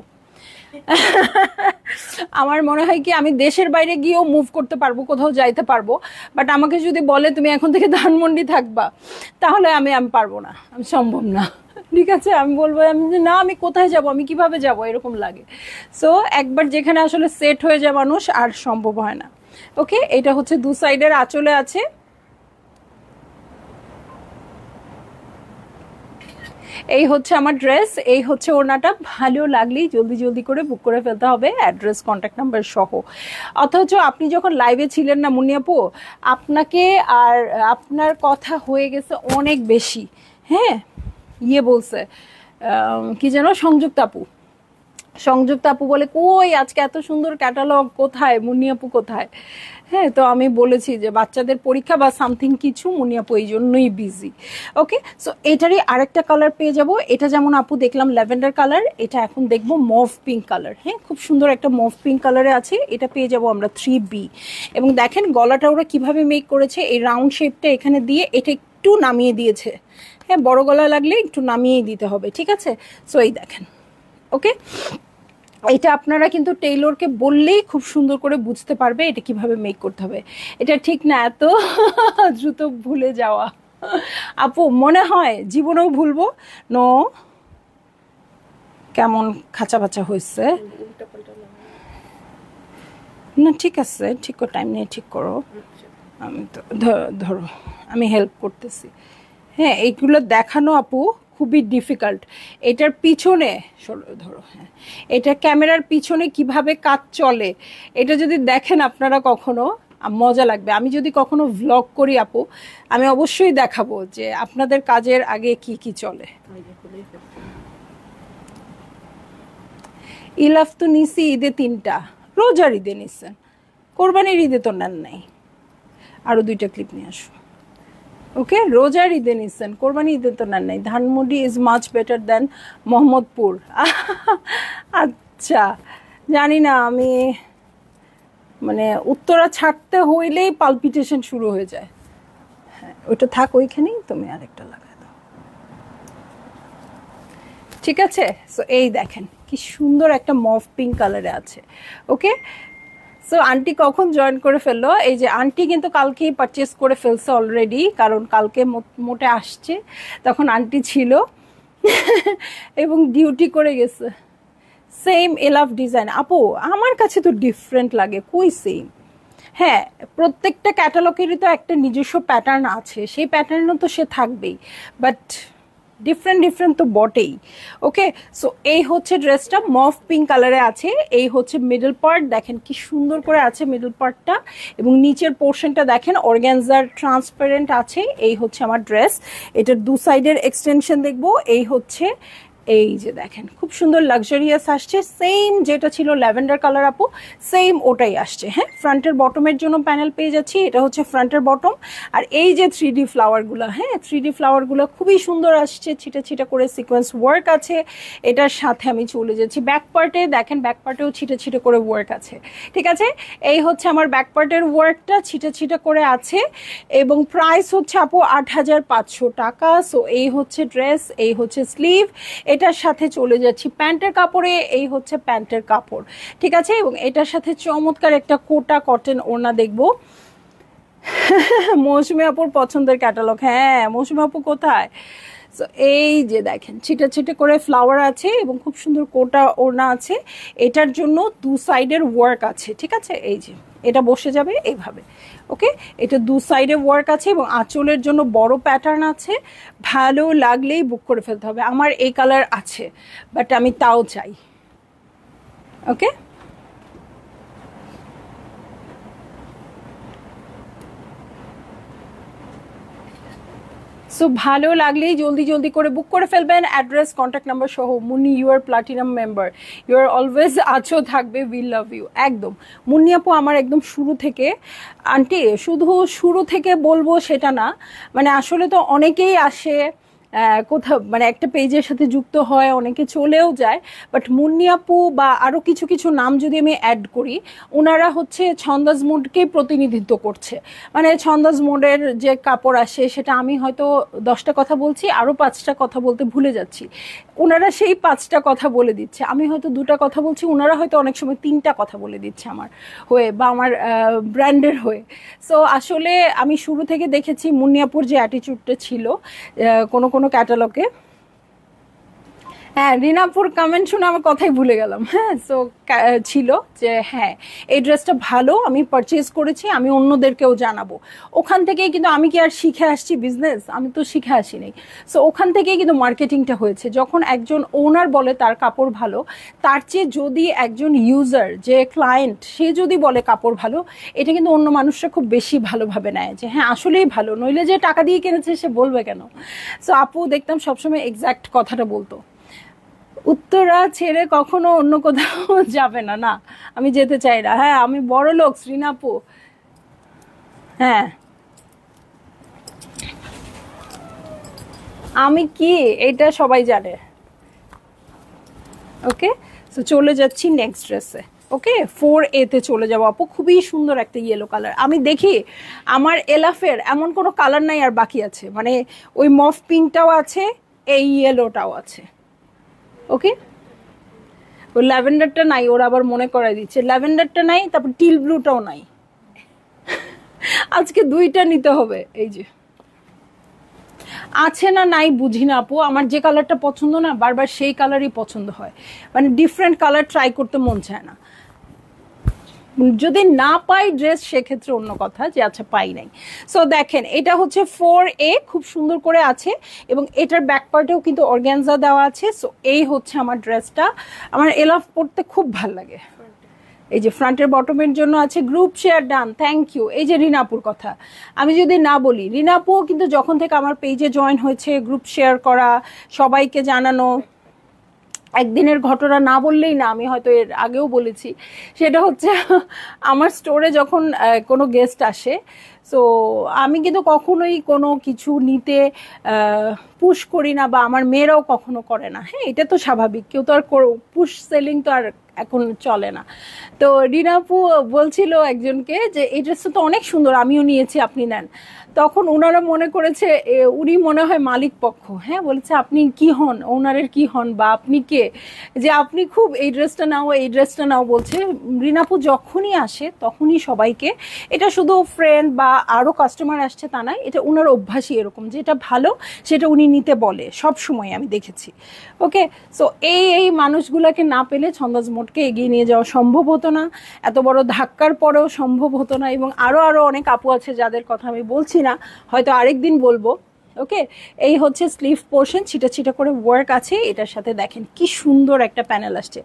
আমার মনে হয় কি আমি দেশের বাইরে গিয়েও মুভ করতে পারবো, কোথাও যাইতে পারবো, বাট আমাকে যদি বলে তুমি এখন থেকে ধানমন্ডি থাকবা, তাহলে আমি পারবো না, আমি সম্ভব না। ঠিক আছে, আমি বলবো আমি যে না, আমি কোথায় যাব, আমি কিভাবে যাব, এরকম লাগে। সো একবার যেখানে আসলে সেট হয়ে যায় মানুষ, আর সম্ভব হয় না। ওকে, এটা হচ্ছে দু সাইডের আঁচলে আছে। এই হচ্ছে আমার ড্রেস, এই হচ্ছে ওড়নাটা। ভালো লাগলেই জলদি জলদি করে বুক করে ফেলতে হবে, অ্যাড্রেস কন্ট্যাক্ট নাম্বার সহ। অথচ আপনি যখন লাইভে ছিলেন না মুন্নিয়াপু, আপনাকে আর আপনার কথা হয়ে গেছে অনেক বেশি। হ্যাঁ, ইয়ে বলছে কি যেন, সংযুক্ত আপু, সংযুক্ত আপু বলে কই আজকে এত সুন্দর ক্যাটালগ, কোথায় মুন্নিয়াপু কোথায়? হ্যাঁ, তো আমি বলেছি যে বাচ্চাদের পরীক্ষা বা সামথিং কিছু, মুন্নিয়াপু এই জন্যই বিজি। ওকে, সো এটারই আরেকটা কালার পেয়ে যাব। এটা যেমন আপু দেখলাম ল্যাভেন্ডার কালার, এটা এখন দেখবো মভ পিঙ্ক কালার। হ্যাঁ, খুব সুন্দর একটা মভ পিঙ্ক কালারে আছে, এটা পেয়ে যাব আমরা 3B। এবং দেখেন গলাটা ওরা কিভাবে মেক করেছে, এই রাউন্ড শেপটা এখানে দিয়ে এটা একটু নামিয়ে দিয়েছে। হ্যাঁ, বড় গলা লাগলে একটু নামিয়েই দিতে হবে, ঠিক আছে? সো এই দেখেন। ওকে, এটা আপনারা কিন্তু টেইলরকে বললেই খুব সুন্দর করে বুঝতে পারবে এটা কিভাবে মেক করতে হবে। এটা ঠিক না এত দ্রুত ভুলে যাওয়া। আপু মনে হয় জীবনেও ভুলবো। নো, কেমন খাঁচা বাচ্চা হয়েছে না, ঠিক আছে, ঠিক করে টাইম নিয়ে ঠিক করো। আমি তো ধরো আমি হেল্প করতেছি। হ্যাঁ, এইগুলো দেখানো আপু খুবই ডিফিকাল্ট। এটার পিছনে ধরো, হ্যাঁ, এটা ক্যামেরার পিছনে কিভাবে কাজ চলে, এটা যদি দেখেন আপনারা কখনো, মজা লাগবে। আমি যদি কখনো ভ্লগ করি আপু, আমি অবশ্যই দেখাবো যে আপনাদের কাজের আগে কি কি চলে। ইলাফ তো নিছি ঈদে 3টা, রোজার ঈদে নিচ্ছেন, কোরবানির ঈদে তো নেন নাই। আরো 2টা ক্লিপ নিয়ে আসো। ওকে, রোজার ঈদে নিচ্ছেন, কোরবানি ঈদে তো নেন নাই। ধানমন্ডি ইজ মাচ বেটার দেন মোহাম্মদপুর। আচ্ছা, জানি না, আমি মানে উত্তরা ছাড়তে হইলেই পালপিটেশন শুরু হয়ে যায়। হ্যাঁ, ওইটা থাক ওইখানেই, তুমি আরেকটা লাগাই দাও, ঠিক আছে? সো এই দেখেন কি সুন্দর একটা মভ পিঙ্ক কালারে আছে। ওকে, সো আন্টি কখন জয়েন করে ফেললো? এই যে আন্টি কিন্তু কালকেই পারচেস করে ফেলছে অলরেডি, কারণ কালকে মোটে আসছে, তখন আন্টি ছিল এবং ডিউটি করে গেছে। সেম এলাভ ডিজাইন আপু, আমার কাছে তো ডিফারেন্ট লাগে, কই সেম? হ্যাঁ, প্রত্যেকটা ক্যাটালগেরই তো একটা নিজস্ব প্যাটার্ন আছে, সেই প্যাটার্নও তো সে থাকবেই, বাট ডিফারেন্ট ডিফারেন্ট তো বটেই। ওকে, সো এই হচ্ছে ড্রেসটা মভ পিঙ্ক কালারে আছে। এই হচ্ছে মিডল পার্ট, দেখেন কি সুন্দর করে আছে মিডল পার্টটা, এবং নিচের পোর্শনটা দেখেন অর্গ্যানজার ট্রান্সপারেন্ট আছে। এই হচ্ছে আমার ড্রেস, এটার দু সাইডের এক্সটেনশন দেখবো। এই হচ্ছে, এই যে দেখেন খুব সুন্দর লাক্সারিয়াস আসছে, সেম যেটা ছিল ল্যাভেন্ডার কালার আপু, সেম ওটাই আসছে। হ্যাঁ, ফ্রন্টের বটমের জন্য প্যানেল পেয়ে যাচ্ছি, এটা হচ্ছে ফ্রন্টের বটম। আর এই যে 3D ফ্লাওয়ারগুলো, হ্যাঁ 3D ফ্লাওয়ারগুলো খুবই সুন্দর আসছে, ছিটা ছিটা করে সিকোয়েন্স ওয়ার্ক আছে। এটার সাথে আমি চলে যাচ্ছি ব্যাক পার্টে, দেখেন ব্যাক পার্টেও ছিটা ছিটা করে ওয়ার্ক আছে, ঠিক আছে? এই হচ্ছে আমার ব্যাক পার্টের ওয়ার্কটা, ছিটা ছিটা করে আছে, এবং প্রাইস হচ্ছে আপু 8,500 টাকা। সো এই হচ্ছে ড্রেস, এই হচ্ছে স্লিভ, এটার সাথে চলে যাচ্ছি প্যান্টের কাপড়ে। এই হচ্ছে প্যান্টের কাপড়, ঠিক আছে? এবং এটার সাথে চমৎকার একটা কোটা কটন ওড়না দেখবো। মৌসুমী আপুর পছন্দের ক্যাটালগ, হ্যাঁ মৌসুমী আপু কোথায়? সো এই যে দেখেন ছিটে ছিটে করে ফ্লাওয়ার আছে এবং খুব সুন্দর কোটা ওড়না আছে। এটার জন্য দু সাইডের ওয়ার্ক আছে, ঠিক আছে? এই যে এটা বসে যাবে এইভাবে। ওকে, এটা দু সাইডে ওয়ার্ক আছে এবং আঁচলের জন্য বড় প্যাটার্ন আছে। ভালো লাগলেই বুক করে ফেলতে হবে। আমার এই কালার আছে, বাট আমি তাও চাই। ওকে, সো ভালো লাগলেই জলদি জলদি করে বুক করে ফেলবেন, অ্যাড্রেস কন্ট্যাক্ট নাম্বার সহ। Munni you are platinum member, you are always আছো, থাকবে, উই লাভ ইউ। একদম মুন্নি আপু আমার একদম শুরু থেকে, আন্টি শুধু শুরু থেকে বলবো সেটা না, মানে আসলে তো অনেকেই আসে, কোথাও মানে একটা পেজের সাথে যুক্ত হয়, অনেকে চলেও যায়। বাট মুন্নি আপু বা আরও কিছু কিছু নাম যদি আমি অ্যাড করি, ওনারা হচ্ছে ছন্দাজ মোডকেই প্রতিনিধিত্ব করছে। মানে ছন্দাজ মোডের যে কাপড় আসে সেটা আমি হয়তো 10টা কথা বলছি, আরও 5টা কথা বলতে ভুলে যাচ্ছি, ওনারা সেই 5টা কথা বলে দিচ্ছে। আমি হয়তো 2টা কথা বলছি, ওনারা হয়তো অনেক সময় 3টা কথা বলে দিচ্ছে আমার হয়ে বা আমার ব্র্যান্ডের হয়ে। সো আসলে আমি শুরু থেকে দেখেছি মুন্নিয়াপুর যে অ্যাটিটিউডটা ছিল কোনো কোনো ক্যাটালগে। হ্যাঁ, রিনাপুর কমেন্ট শুনে আমার কথাই ভুলে গেলাম। হ্যাঁ, সো ছিল যে হ্যাঁ এই ড্রেসটা ভালো, আমি পারচেজ করেছি, আমি অন্যদেরকেও জানাবো। ওখান থেকেই কিন্তু আমি কি আর শিখে আসছি বিজনেস? আমি তো শিখে আসিনি। সো ওখান থেকেই কিন্তু মার্কেটিংটা হয়েছে। যখন একজন ওনার বলে তার কাপড় ভালো, তার চেয়ে যদি একজন ইউজার যে ক্লায়েন্ট সে যদি বলে কাপড় ভালো, এটা কিন্তু অন্য মানুষরা খুব বেশি ভালোভাবে নেয় যে হ্যাঁ আসলেই ভালো, নইলে যে টাকা দিয়ে কিনেছে সে বলবে কেন। সো আপু দেখতাম সবসময় এক্স্যাক্ট কথাটা বলতো, উত্তরা ছেড়ে কখনো অন্য কোথাও যাবে না। না, আমি যেতে চাই না। হ্যাঁ, আমি বড় লোক শ্রীনাপু। হ্যাঁ, আমি কি এটা সবাই জানে। ওকে, সো চলে যাচ্ছি নেক্সট ড্রেসে। ওকে, 4A-তে চলে যাবো আপু। খুবই সুন্দর একটা ইয়েলো কালার। আমি দেখি আমার এলাফের এমন কোনো কালার নাই আর বাকি আছে, মানে ওই মফ পিঙ্কটাও আছে, এই ইয়েলোটাও আছে। ওকে, ওই ল্যাভেন্ডারটা নাই, ওরা আবার মনে করাই দিচ্ছে ল্যাভেন্ডারটা নাই, তারপর টিল ব্লুটাও নাই। আজকে 2টা নিতে হবে। এই যে আছে না নাই বুঝি না আপু, আমার যে কালারটা পছন্দ না বারবার সেই কালারই পছন্দ হয়, মানে ডিফারেন্ট কালার ট্রাই করতে মন চায় না। যদি না পাই ড্রেস সেক্ষেত্রে অন্য কথা, যে আচ্ছা পাই নাই। সো দেখেন এটা হচ্ছে 4A, খুব সুন্দর করে আছে এবং এটার ব্যাক পার্টেও কিন্তু অর্গ্যানজা দেওয়া আছে। সো এই হচ্ছে আমার ড্রেসটা, আমার এলাফ পরতে খুব ভাল লাগে। এই যে ফ্রন্টের বটমের জন্য আছে group share done, thank you. এই যে রিনাপুর কথা আমি যদি না বলি, রিনাপুও কিন্তু যখন থেকে আমার পেজে জয়েন হয়েছে, গ্রুপ শেয়ার করা, সবাইকে জানানো, একদিনের ঘটনা না বললেই না, আমি হয়তো এর আগেও বলেছি, সেটা হচ্ছে আমার স্টোরে যখন কোনো গেস্ট আসে, সো আমি কিন্তু কখনোই কোনো কিছু নিতে পুশ করি না, বা আমার মেয়েরাও কখনো করে না। হ্যাঁ, এটা তো স্বাভাবিক, কেউ তো আর পুশ সেলিং তো আর এখন চলে না। তো রিনাপু বলছিল একজনকে যে এই ড্রেসটা তো অনেক সুন্দর, আমিও নিয়েছি, আপনি নেন। তখন ওনারা মনে করেছে উনি মনে হয় মালিক পক্ষ। হ্যাঁ, বলেছে আপনি কি হন, ওনারের কি হন, বা আপনি কে, যে আপনি খুব এই ড্রেসটা নাও, এই ড্রেসটা নাও বলছে। রিনাপু যখনই আসে তখনই সবাইকে, এটা শুধু ফ্রেন্ড বা আরও কাস্টমার আসছে তা নয়, এটা ওনার অভ্যাসই এরকম, যেটা ভালো সেটা উনি নিতে বলে সব সময়, আমি দেখেছি। ওকে, সো এই মানুষগুলোকে না পেলে ছন্দাজ মোডকে এগিয়ে নিয়ে যাওয়া সম্ভব হতো না, এত বড় ধাক্কার পরেও সম্ভব হতো না। এবং আরও অনেক আপু আছে যাদের কথা আমি বলছি না, হয়তো আরেকদিন বলবো। ওকে, এই হচ্ছে স্লিভ পোর্শন, ছিটা ছিটা করে ওয়ার্ক আছে। এটার সাথে দেখেন কি সুন্দর একটা প্যানেল আসছে।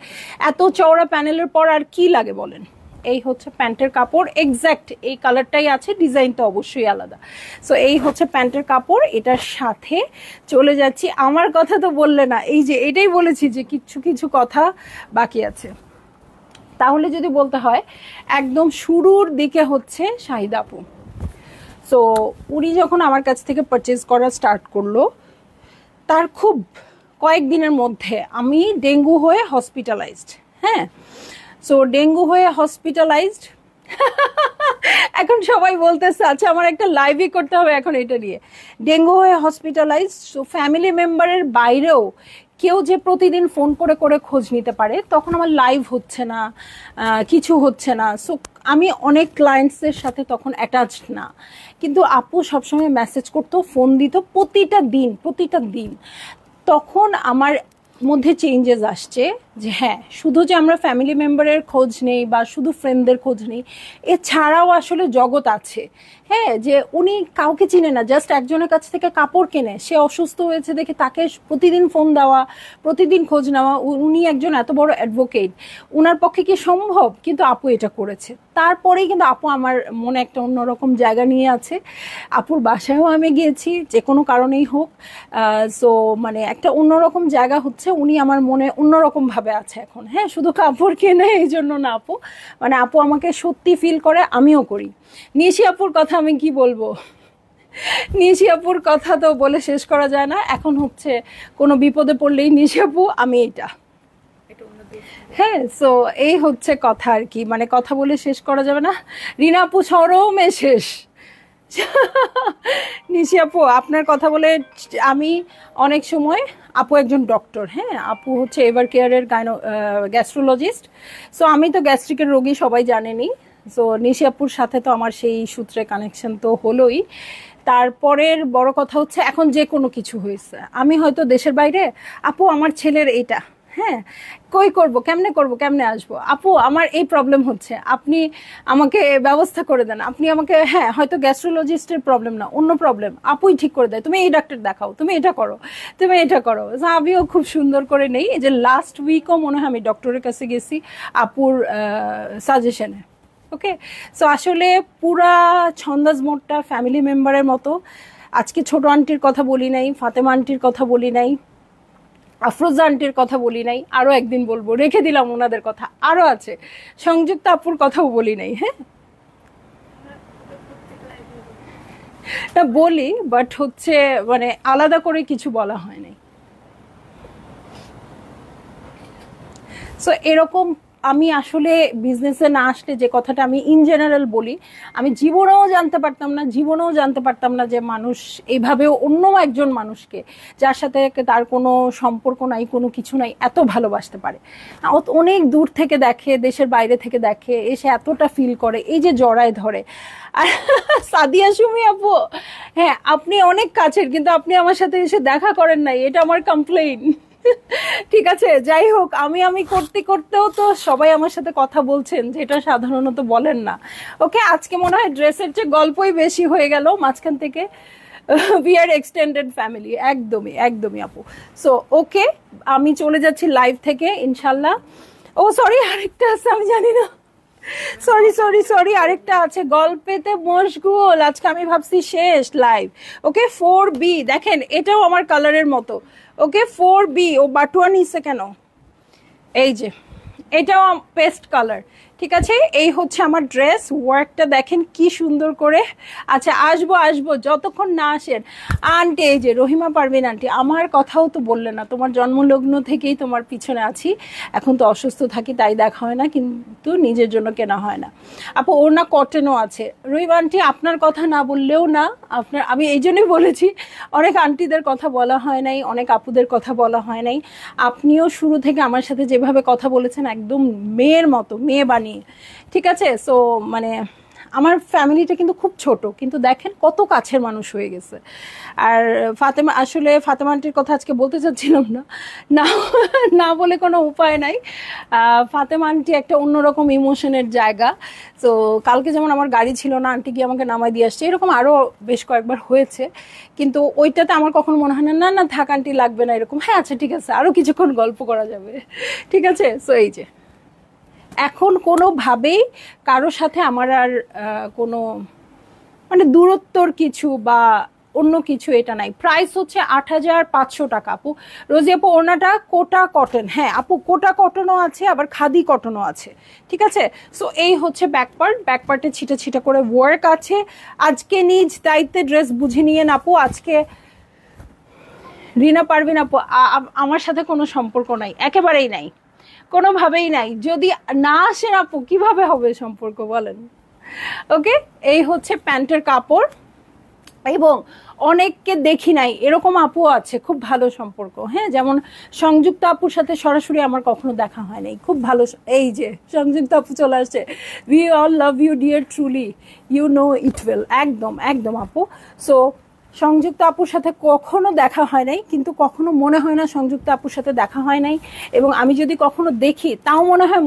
এত চওড়া প্যানেলের পর আর কি লাগে বলেন। এই হচ্ছে প্যান্টের কাপড়, এক্স্যাক্ট এই কালারটাই আছে, ডিজাইন তো অবশ্যই আলাদা। সো এই হচ্ছে প্যান্টের কাপড়, এটার সাথে চলে যাচ্ছি। আমার কথা তো বললে না, এই যে এটাই বলেছি যে কিছু কিছু কথা বাকি আছে। তাহলে যদি বলতে হয় একদম শুরুর দিকে হচ্ছে শাহিদা আপু। সো উনি যখন আমার কাছ থেকে পারচেজ করা স্টার্ট করলো, তার খুব কয়েকদিনের মধ্যে আমি ডেঙ্গু হয়ে হসপিটালাইজড। হ্যাঁ, সো ডেঙ্গু হয়ে হসপিটালাইজড। এখন সবাই বলতেছে আচ্ছা আমার একটা লাইভই করতে হবে এখন এটা নিয়ে। ডেঙ্গু হয়ে হসপিটালাইজড, সো ফ্যামিলি মেম্বারের বাইরেও কেউ যে প্রতিদিন ফোন করে করে খোঁজ নিতে পারে, তখন আমার লাইভ হচ্ছে না, কিছু হচ্ছে না। সো আমি অনেক ক্লায়েন্টসের সাথে তখন অ্যাটাচড না, কিন্তু আপু সবসময় মেসেজ করতো, ফোন দিত প্রতিটা দিন। তখন আমার মধ্যে চেঞ্জেস আসছে যে হ্যাঁ, শুধু যে আমরা ফ্যামিলি মেম্বারের খোঁজ নেই বা শুধু ফ্রেন্ডদের খোঁজ নেই, এছাড়াও আসলে জগৎ আছে। হ্যাঁ, যে উনি কাউকে চিনে না, জাস্ট একজনের কাছ থেকে কাপড় কেনে, সে অসুস্থ হয়েছে দেখে তাকে প্রতিদিন ফোন দেওয়া, প্রতিদিন খোঁজ নেওয়া। উনি একজন এত বড় অ্যাডভোকেট, উনার পক্ষে কি সম্ভব? কিন্তু আপু এটা করেছে। তারপরেই কিন্তু আপু আমার মনে একটা অন্যরকম জায়গা নিয়ে আছে। আপুর বাসায়ও আমি গিয়েছি, যে কোনো কারণেই হোক। সো মানে একটা অন্যরকম জায়গা হচ্ছে, উনি আমার মনে অন্যরকমভাবে আছে এখন। হ্যাঁ, শুধু কাপড় কেনে এই জন্য না আপু, মানে আপু আমাকে সত্যি ফিল করে, আমিও করি। নিশি আপুর কথা আমি কি বলবো, নিশি আপুর কথা তো বলে শেষ করা যায় না। এখন হচ্ছে কোনো বিপদে পড়লেই নিশি আপু আমি এইটা, হ্যাঁ। সো এই হচ্ছে কথা আর কি, মানে কথা বলে শেষ করা যাবে না। রিনা আপু চরমে শেষ। নিশি আপু আপনার কথা বলে আমি অনেক সময়, আপু একজন ডক্টর, হ্যাঁ আপু হচ্ছে এভার কেয়ারের গ্যাস্ট্রোলজিস্ট। সো আমি তো গ্যাস্ট্রিকের রোগী সবাই জানেনি। সো নিশি আপুর সাথে তো আমার সেই সূত্রে কানেকশন তো হলোই। তারপরের বড় কথা হচ্ছে এখন যে কোনো কিছু হয়েছে, আমি হয়তো দেশের বাইরে, আপু আমার ছেলের এইটা, হ্যাঁ কই করব, কেমনে করব, কেমনে আসবো, আপু আমার এই প্রবলেম হচ্ছে, আপনি আমাকে ব্যবস্থা করে দেন, আপনি আমাকে, হ্যাঁ হয়তো গ্যাস্ট্রোলজিস্টের প্রবলেম না, অন্য প্রবলেম, আপুই ঠিক করে দেয়, তুমি এই ডাক্তার দেখাও, তুমি এটা করো, তুমি এটা করো। আমিও খুব সুন্দর করে নেই। এই যে লাস্ট উইকও মনে হয় আমি ডক্টরের কাছে গেছি আপুর সাজেশনে। ওকে, সো আসলে পুরা ছন্দাজ মোড়টা ফ্যামিলি মেম্বারের মতো। আজকে ছোট আন্টির কথা বলি নাই, ফাতেমা আন্টির কথা বলি নাই, আফরোজা আন্টির কথা বলি নাই, আরও একদিন বলবো, রেখে দিলাম ওনাদের কথা, আরও আছে, সংযুক্ত আপুর কথাও বলি নাই। হ্যাঁ না বলি, বাট হচ্ছে মানে আলাদা করে কিছু বলা হয় নাই। সো এরকম আমি আসলে বিজনেসে না আসলে যে কথাটা আমি ইন জেনারেল বলি, আমি জীবনেও জানতে পারতাম না যে মানুষ এইভাবেও অন্য একজন মানুষকে, যার সাথে তার কোনো সম্পর্ক নাই, কোনো কিছু নাই, এত ভালোবাসতে পারে। অনেক দূর থেকে দেখে, দেশের বাইরে থেকে দেখে, এসে এতটা ফিল করে, এই যে জড়ায় ধরে। আর সাদিয়া সুমি আপু, হ্যাঁ আপনি অনেক কাছের, কিন্তু আপনি আমার সাথে এসে দেখা করেন নাই, এটা আমার কমপ্লেইন। ঠিক আছে, যাই হোক, আমি করতে করতেও তো সবাই আমার সাথে কথা বলছেন, যেটা সাধারণত বলেন না। ওকে, আজকে মনে হয় ড্রেসের চেয়ে গল্পই বেশি হয়ে গেল মাঝখান থেকে। উই আর এক্সটেন্ডেড ফ্যামিলি, একদমই আপু। সো ওকে, আমি চলে যাচ্ছি লাইভ থেকে ইনশাল্লাহ। ও সরি, আরেকটা আছে, আমি জানি না, সরি আরেকটা আছে, গল্পেতে মশগুল। আজকে আমি ভাবছি শেষ লাইভ। ওকে 4B, দেখেন এটাও আমার কালারের মতো। ওকে 4B, ও বাটুয়া নিচ্ছে কেন? এই যে এটাও পেস্ট কালার, ঠিক আছে। এই হচ্ছে আমার ড্রেস, ওয়ার্কটা দেখেন কি সুন্দর করে। আচ্ছা আসবো যতক্ষণ না আসেন। আন্টি, এই যে রহিমা পারভিন আন্টি, আমার কথাও তো বললে না, তোমার জন্মলগ্ন থেকেই তোমার পিছনে আছি, এখন তো অসুস্থ থাকি তাই দেখা হয় না, কিন্তু নিজের জন্য কেনা হয় না। আপু ওর না কটনও আছে। রহিমা আন্টি আপনার কথা না বললেও না, আপনার, আমি এই জন্যই বলেছি অনেক আন্টিদের কথা বলা হয় নাই, অনেক আপুদের কথা বলা হয় নাই। আপনিও শুরু থেকে আমার সাথে যেভাবে কথা বলেছেন একদম মেয়ের মতো, মেয়ে বানিয়ে, ঠিক আছে। সো মানে আমার ফ্যামিলিটা কিন্তু খুব ছোট, কিন্তু দেখেন কত কাছের মানুষ হয়ে গেছে। আর ফাতেমা, আসলে ফাতেমা আন্টির কথা আজকে বলতে চাচ্ছিলাম না, না না বলে কোনো উপায় নাই। ফাতেমা আন্টি একটা অন্যরকম ইমোশনের জায়গা। তো কালকে যেমন আমার গাড়ি ছিল না, আন্টি গিয়ে আমাকে নামাই দিয়ে আসছে, এরকম আরও বেশ কয়েকবার হয়েছে, কিন্তু ওইটাতে আমার কখনো মনে হয় না না না থাক আন্টি লাগবে না, এরকম, হ্যাঁ আচ্ছা ঠিক আছে আরও কিছুক্ষণ গল্প করা যাবে, ঠিক আছে। সো এই যে এখন কোনোভাবেই কারোর সাথে আমার আর কোনো মানে দূরত্বর কিছু বা অন্য কিছু এটা নাই। প্রাইস হচ্ছে ৮৫০০ টাকা আপু। রোজি আপু ওনাটা কোটা কটন, হ্যাঁ আপু কোটা কটনও আছে, আবার খাদি কটনও আছে, ঠিক আছে। সো এই হচ্ছে ব্যাকপার্টে ছিটা ছিটা করে ওয়ার্ক আছে। আজকে নিজ দায়িত্বে ড্রেস বুঝে নিয়েন আপু। আজকে রিনা পারভিন আপু আমার সাথে কোনো সম্পর্ক নাই, একেবারেই নাই, কোনোভাবেই নাই। যদি না আসেন আপু কিভাবে হবে সম্পর্ক বলেন? ওকে, এই হচ্ছে প্যান্টের কাপড়। এবং অনেককে দেখি নাই এরকম আপু আছে, খুব ভালো সম্পর্ক, হ্যাঁ, যেমন সংযুক্ত আপুর সাথে সরাসরি আমার কখনো দেখা হয় নাই, খুব ভালো। এই যে সংযুক্ত আপু চলে আসছে, we all love you dear, truly you know it well. একদম আপু। সো সংযুক্ত আপুর সাথে কখনো দেখা হয় নাই, কিন্তু কখনো মনে হয় না সংযুক্ত আপুর সাথে দেখা হয় নাই। এবং আমি যদি কখনো দেখি তাও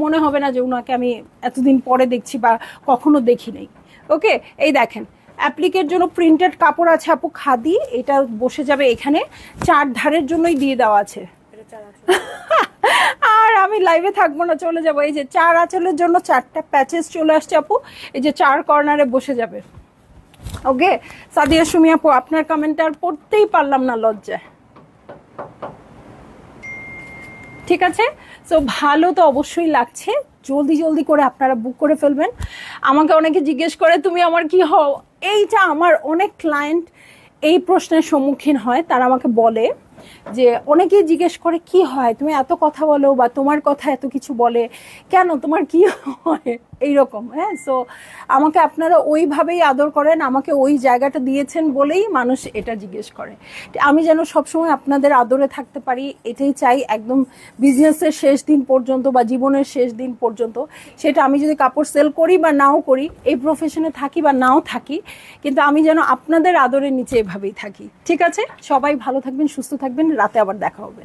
মনে হবে না যে ওনাকে আমি এতদিন পরে দেখছি বা কখনো দেখি নাই। ওকে, এই দেখেন অ্যাপ্লিকের জন্য প্রিন্টেড কাপড় আছে আপু, খাদি, এটা বসে যাবে এখানে, 4 ধারের জন্যই দিয়ে দেওয়া আছে। আর আমি লাইভে থাকবো না, চলে যাবো। এই যে 4 আঁচলের জন্য 4টা প্যাচেস চলে আসছে আপু, এই যে 4 কর্নারে বসে যাবে। ওকে, সাদিয়া সুমি আপু আপনার কমেন্ট আর পড়তেই পারলাম না লজ্জায়, ঠিক আছে। সো ভালো তো অবশ্যই লাগছে, জলদি করে আপনারা বুক করে ফেলবেন। আমাকে অনেকে জিজ্ঞেস করে তুমি আমার কি হও, এইটা আমার অনেক ক্লায়েন্ট এই প্রশ্নের সম্মুখীন হয়, তারা আমাকে বলে যে অনেকেই জিজ্ঞেস করে কি হয় তুমি এত কথা বলো বা তোমার কথা এত কিছু বলে কেন, তোমার কি হয় এইরকম। হ্যাঁ, সো আমাকে আপনারা ওইভাবেই আদর করেন, আমাকে ওই জায়গাটা দিয়েছেন বলেই মানুষ এটা জিজ্ঞেস করে। আমি যেন সবসময় আপনাদের আদরে থাকতে পারি এটাই চাই, একদম বিজনেসের শেষ দিন পর্যন্ত বা জীবনের শেষ দিন পর্যন্ত। সেটা আমি যদি কাপড় সেল করি বা নাও করি, এই প্রফেশনে থাকি বা নাও থাকি, কিন্তু আমি যেন আপনাদের আদরের নিচে এভাবেই থাকি। ঠিক আছে, সবাই ভালো থাকবেন, সুস্থ থাকবেন, রাতে আবার দেখা হবে।